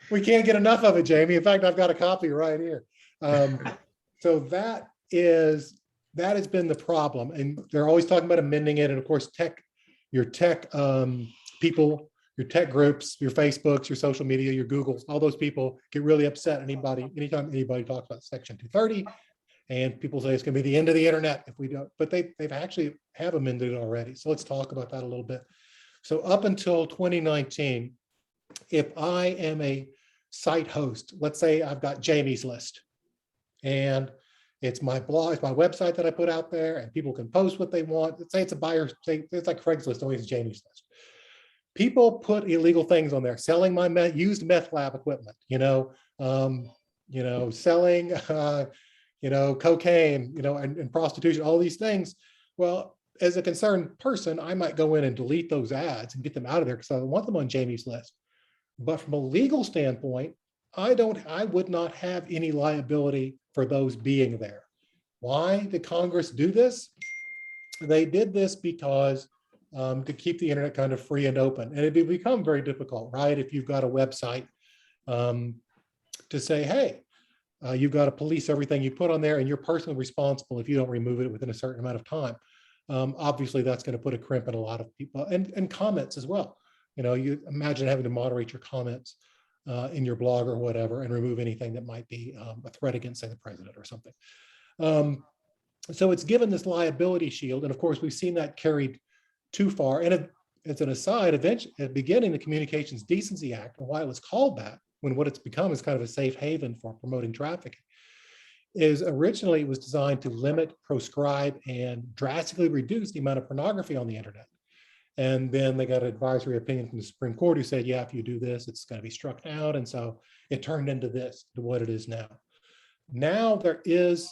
We can't get enough of it, Jamie. In fact, I've got a copy right here. So that has been the problem. And they're always talking about amending it. And of course, your tech people, your tech groups, your Facebooks, your social media, your Googles, all those people get really upset anytime anybody talks about Section 230. And people say it's going to be the end of the internet if we don't, but they've actually have amended it already. So let's talk about that a little bit. So up until 2019, if I am a site host, let's say I've got Jamie's List, and it's my blog, it's my website that I put out there, and people can post what they want. Let's say it's a buyer, say it's like Craigslist, only it's Jamie's List. People put illegal things on there, selling my used meth lab equipment, selling, cocaine, and prostitution, all these things. Well, as a concerned person, I might go in and delete those ads and get them out of there because I don't want them on Jamie's list. But from a legal standpoint, I would not have any liability for those being there. Why did Congress do this? They did this because to keep the internet kind of free and open. And it become very difficult, right? If you've got a website to say, hey, you've got to police everything you put on there and you're personally responsible if you don't remove it within a certain amount of time. Obviously, that's going to put a crimp in a lot of people and comments as well. You know, you imagine having to moderate your comments in your blog or whatever and remove anything that might be a threat against, say, the president or something. So it's given this liability shield. And of course, we've seen that carried too far. And as an aside, eventually, at the beginning, the Communications Decency Act, and why it was called that, when what it's become is kind of a safe haven for promoting trafficking, is originally it was designed to limit, proscribe, and drastically reduce the amount of pornography on the internet. And then they got an advisory opinion from the Supreme Court who said, yeah, if you do this, it's going to be struck down. And so it turned into this, to what it is now. Now there is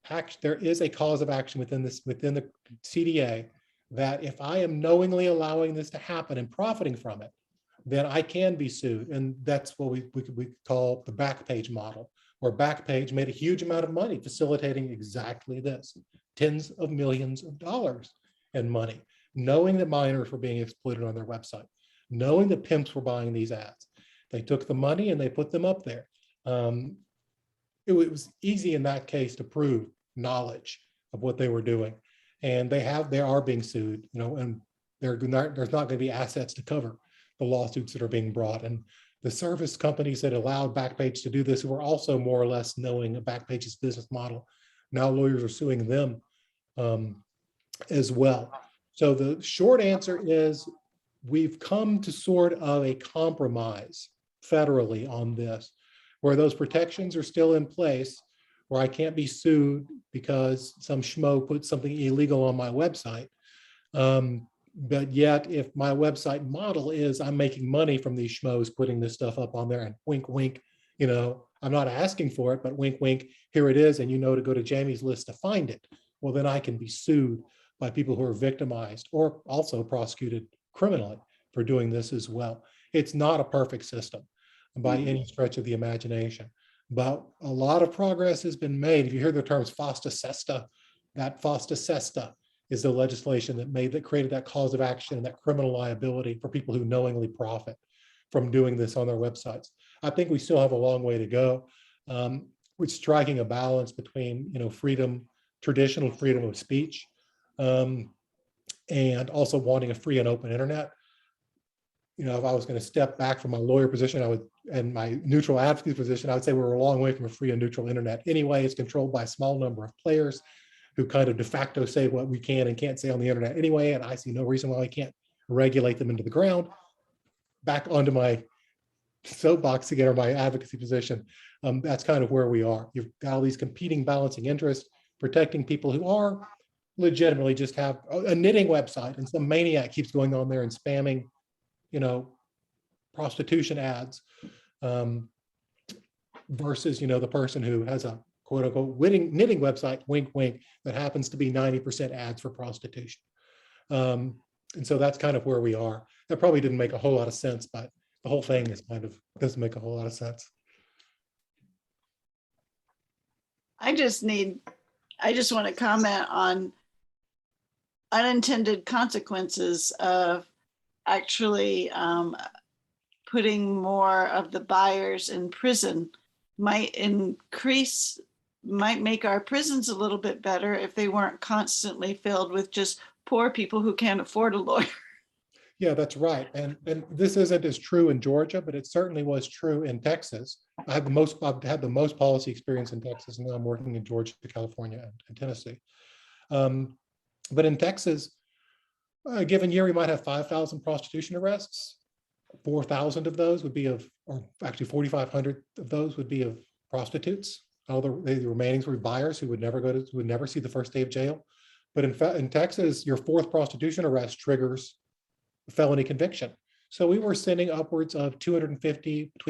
a cause of action within the CDA that if I am knowingly allowing this to happen and profiting from it, then I can be sued. And that's what we call the Backpage model, where Backpage made a huge amount of money facilitating exactly this, tens of millions of dollars in money, knowing that minors were being exploited on their website, knowing that pimps were buying these ads. They took the money and they put them up there. It was easy in that case to prove knowledge of what they were doing. And they are being sued, you know, and there's not going to be assets to cover the lawsuits that are being brought. And the service companies that allowed Backpage to do this were also more or less knowing of Backpage's business model. Now lawyers are suing them as well. So the short answer is we've come to sort of a compromise federally on this, where those protections are still in place, where I can't be sued because some schmo put something illegal on my website. But yet, if my website model is I'm making money from these schmoes putting this stuff up on there and wink, wink, you know, I'm not asking for it, but wink, wink, here it is. And you know to go to Jamie's list to find it. Well, then I can be sued by people who are victimized or also prosecuted criminally for doing this as well. It's not a perfect system by any stretch of the imagination, but a lot of progress has been made. If you hear the terms FOSTA SESTA, that FOSTA SESTA is the legislation that created that cause of action and that criminal liability for people who knowingly profit from doing this on their websites. I think we still have a long way to go. We're striking a balance between, you know, freedom, traditional freedom of speech, and also wanting a free and open internet. You know, if I was going to step back from my lawyer position, and my neutral advocate position, I would say we're a long way from a free and neutral internet. Anyway, it's controlled by a small number of players who kind of de facto say what we can and can't say on the internet anyway, and I see no reason why we can't regulate them into the ground. Back onto my soapbox again, or my advocacy position, that's kind of where we are. You've got all these competing balancing interests, protecting people who are legitimately just have a knitting website, and some maniac keeps going on there and spamming, you know, prostitution ads, versus, you know, the person who has a quote unquote knitting website, wink, wink, that happens to be 90% ads for prostitution. And so that's kind of where we are. That probably didn't make a whole lot of sense, but the whole thing is kind of doesn't make a whole lot of sense. I just want to comment on unintended consequences of actually putting more of the buyers in prison. Might make our prisons a little bit better if they weren't constantly filled with just poor people who can't afford a lawyer. Yeah, that's right. And this isn't as true in Georgia, but it certainly was true in Texas. I've had the most policy experience in Texas, and now I'm working in Georgia, California, and Tennessee. But in Texas, a given year, we might have 5,000 prostitution arrests. 4,000 of those would be or actually 4,500 of those would be of prostitutes. All the remaining were buyers who would never see the first day of jail. But in fact, in Texas, your fourth prostitution arrest triggers a felony conviction. So we were sending upwards of between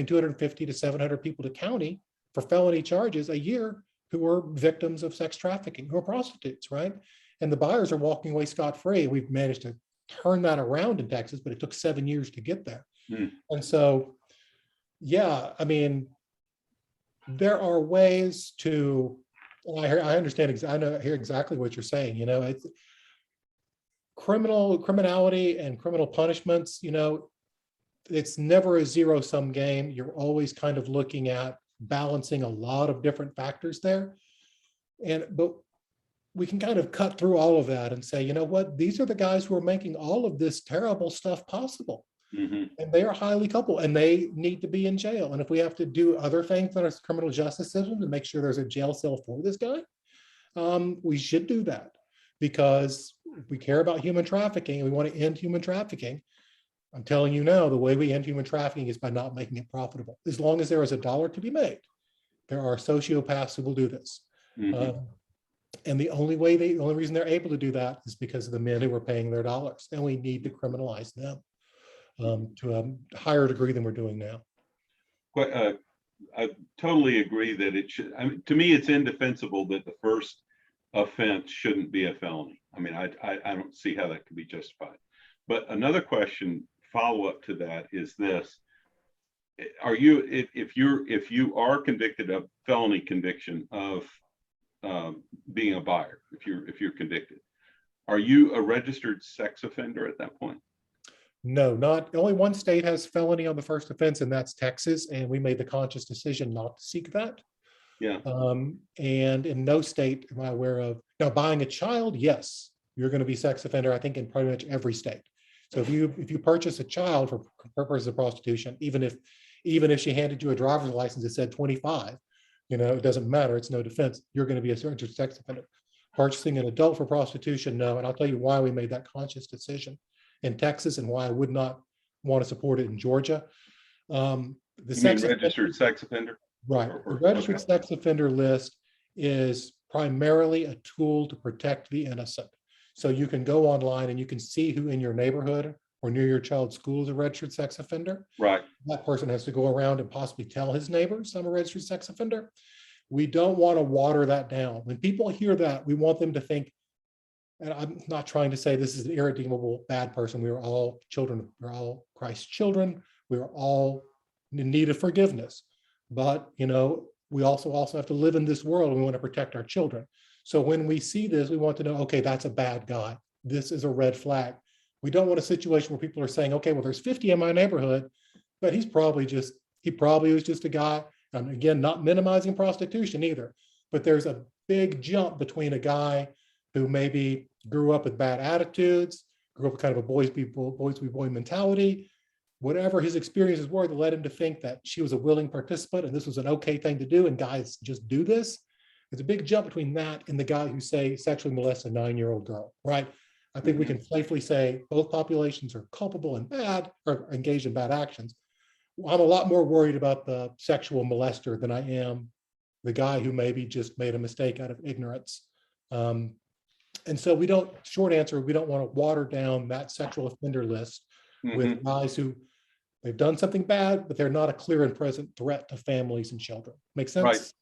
250 to 700 people to county for felony charges a year who were victims of sex trafficking, who are prostitutes, right? and the buyers are walking away scot-free. We've managed to turn that around in Texas, but it took 7 years to get there. And so, yeah, I mean, there are ways to, and I understand, I hear exactly what you're saying, you know, it's criminality and criminal punishments, you know, it's never a zero-sum game. You're always kind of looking at balancing a lot of different factors there. But we can kind of cut through all of that and say, you know what, these are the guys who are making all of this terrible stuff possible. And they are highly culpable and they need to be in jail. And if we have to do other things in our criminal justice system to make sure there's a jail cell for this guy, we should do that, because if we care about human trafficking and we want to end human trafficking, I'm telling you now, the way we end human trafficking is by not making it profitable. As long as there is a dollar to be made, there are sociopaths who will do this. And the only reason they're able to do that is because of the men who are paying their dollars. And we need to criminalize them to a higher degree than we're doing now. But I totally agree that it should. I mean, to me, it's indefensible that the first offense shouldn't be a felony. I mean, I don't see how that could be justified. But another question, follow up to that, is this: are you, if you are convicted of felony conviction of being a buyer, if you're convicted, are you a registered sex offender at that point? No, not only one state has felony on the first offense, and that's Texas. And we made the conscious decision not to seek that. Yeah. And in no state am I aware of. Now, buying a child, yes, you're going to be sex offender, I think, in pretty much every state. So if you purchase a child for purposes of prostitution, even if she handed you a driver's license that said 25, you know, it doesn't matter. It's no defense. You're going to be a registered sex offender. Purchasing an adult for prostitution, no. And I'll tell you why we made that conscious decision in Texas and why I would not want to support it in Georgia. You mean registered sex offender? Right. The registered sex offender list is primarily a tool to protect the innocent. So you can go online and you can see who in your neighborhood or near your child's school is a registered sex offender. Right. That person has to go around and possibly tell his neighbors, I'm a registered sex offender. We don't want to water that down. When people hear that, we want them to think, and I'm not trying to say this is an irredeemable bad person. We are all children. We're all Christ's children. We are all in need of forgiveness. But, you know, we also have to live in this world and we want to protect our children. So when we see this, we want to know, okay, that's a bad guy. This is a red flag. We don't want a situation where people are saying, okay, well, there's 50 in my neighborhood, but he probably was just a guy. And again, not minimizing prostitution either, but there's a big jump between a guy who maybe grew up with bad attitudes, grew up with kind of a boys be boy mentality, whatever his experiences were that led him to think that she was a willing participant and this was an okay thing to do and guys just do this. There's a big jump between that and the guy who, say, sexually molested a 9-year-old girl, right? I think we can safely say both populations are culpable and bad or engaged in bad actions. I'm a lot more worried about the sexual molester than I am the guy who maybe just made a mistake out of ignorance. And so short answer, we don't want to water down that sexual offender list with guys who they've done something bad, but they're not a clear and present threat to families and children. Make sense? Right.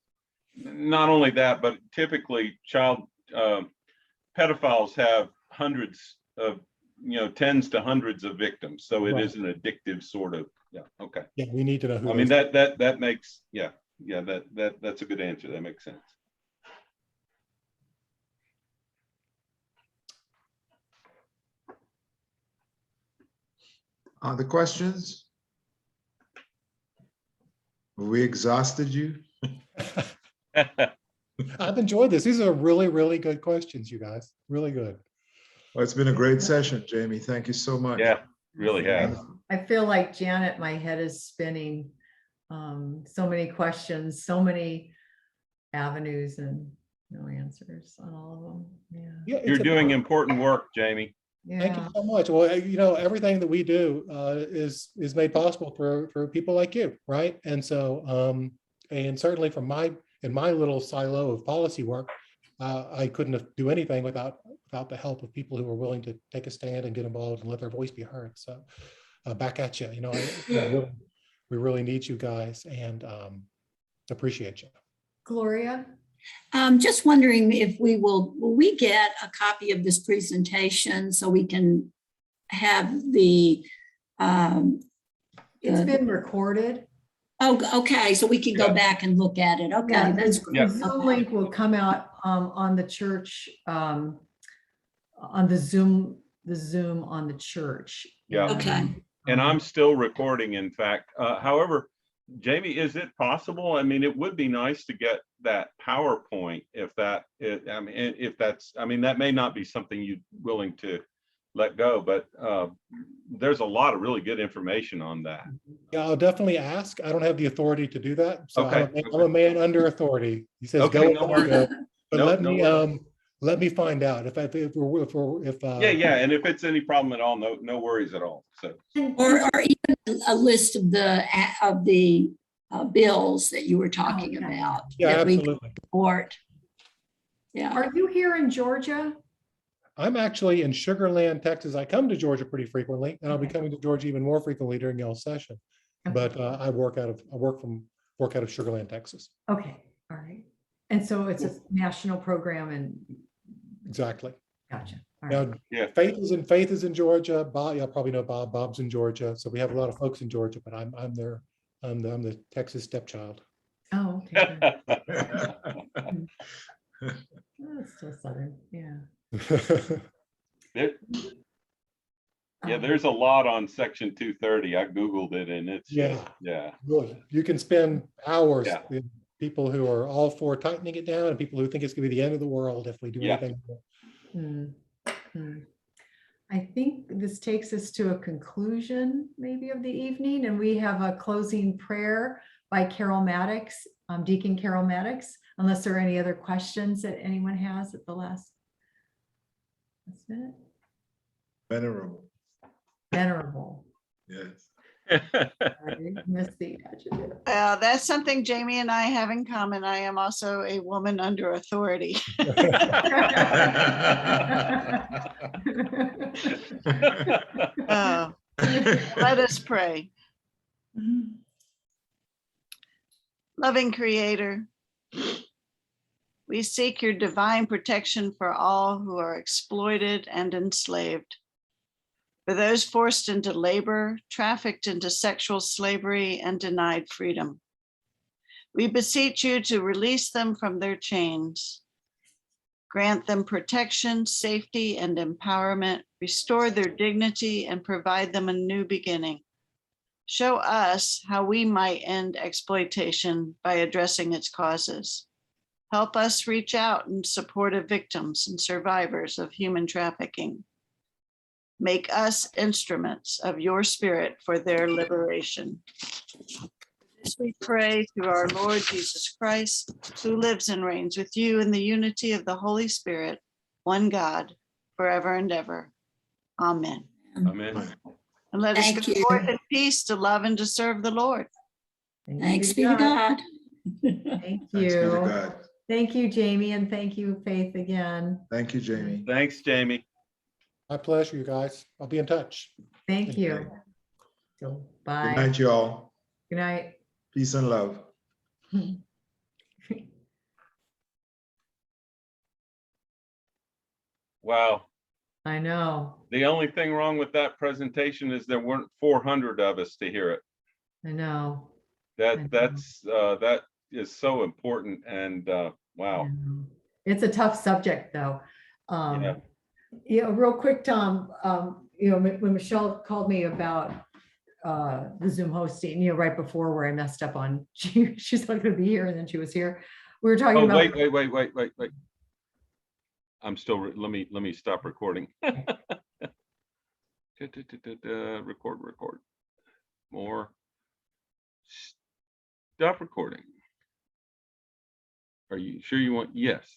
Not only that, but typically child pedophiles have hundreds of, tens to hundreds of victims. So it is an addictive sort of, okay. Yeah, we need to know who. I mean, that makes, that's a good answer. That makes sense. Other questions? Have we exhausted you? I've enjoyed this. These are really, really good questions, you guys. Really good. Well, it's been a great session, Jamie. Thank you so much. Yeah, really has. I feel like Janet, my head is spinning. So many questions, so many avenues and no answers on all of them. Yeah. You're doing important work, Jamie. Thank you so much. Well, everything that we do is made possible for people like you, right? And so, and certainly in my little silo of policy work, I couldn't do anything without the help of people who are willing to take a stand and get involved and let their voice be heard. So, back at you. We really need you guys and appreciate you. Gloria, Just wondering if will we get a copy of this presentation so we can have the, It's been recorded. oh, okay, so we can go Yeah. back and look at it. Okay, Yeah, that's the great. Zoom Okay. link will come out on the church, on the Zoom on the church. Yeah. Okay. And I'm still recording, in fact. However, Jamie, is it possible? I mean, it would be nice to get that PowerPoint if that, I mean, if that's, I mean, that may not be something you're willing to let go, but there's a lot of really good information on that. Yeah, I'll definitely ask. I don't have the authority to do that. So Okay. I'm a man under authority. He says, Okay, go. no worries. Go. But Nope, no worries. let me find out if Yeah, and if it's any problem at all, no worries at all. So Or even a list of the bills that you were talking yeah. about. Yeah, that we can absolutely. support. Yeah. Are you here in Georgia? I'm actually in Sugar Land, Texas. I come to Georgia pretty frequently, and I'll be Okay. coming to Georgia even more frequently during y'all's session. Okay. But I work out of Sugar Land, Texas. Okay, all right. And so it's a national program and Exactly. gotcha. All right. Now, yeah, Faith is in Georgia. Bob, y'all probably know Bob. Bob's in Georgia. So we have a lot of folks in Georgia, but I'm there. I'm the Texas stepchild. Oh, okay. good. Oh, it's still Southern, yeah. there's a lot on Section 230. I Googled it, and it's Yeah. yeah. Really, you can spend hours Yeah. with people who are all for tightening it down and people who think it's gonna be the end of the world if we do Yeah. anything. I think this takes us to a conclusion maybe of the evening, and we have a closing prayer by Carol Maddox, Deacon Carol Maddox, unless there are any other questions that anyone has at the last minute. Venerable, Venerable. yes. I missed the adjective. That's something Jamie and I have in common. I am also a woman under authority. Let us pray. Loving Creator, we seek your divine protection for all who are exploited and enslaved. For those forced into labor, trafficked into sexual slavery, and denied freedom. We beseech you to release them from their chains. Grant them protection, safety, and empowerment, restore their dignity, and provide them a new beginning. Show us how we might end exploitation by addressing its causes. Help us reach out in support of victims and survivors of human trafficking. Make us instruments of your spirit for their liberation. This we pray through our Lord Jesus Christ, who lives and reigns with you in the unity of the Holy Spirit, one God, forever and ever. Amen. Amen. And let us Thank go you. forth in peace to love and to serve the Lord. Thanks be to God. Thank Thanks be to you. God. Thank you, Jamie, and thank you, Faith, again. Thank you, Jamie. Thanks, Jamie. My pleasure, you guys. I'll be in touch. Thank you. So, Good bye. night, y'all. Good night. Peace and love. Wow. I know, The only thing wrong with that presentation is there weren't 400 of us to hear it. I know. That is so important, and I wow. know. It's a tough subject, though. Yeah. Real quick, Tom, when Michelle called me about the Zoom hosting, right before where I messed up on, she's not gonna be here, and then she was here. We were talking Oh, about. wait. I'm still, let me stop recording. Record. More. Stop recording. Are you sure you want? Yes.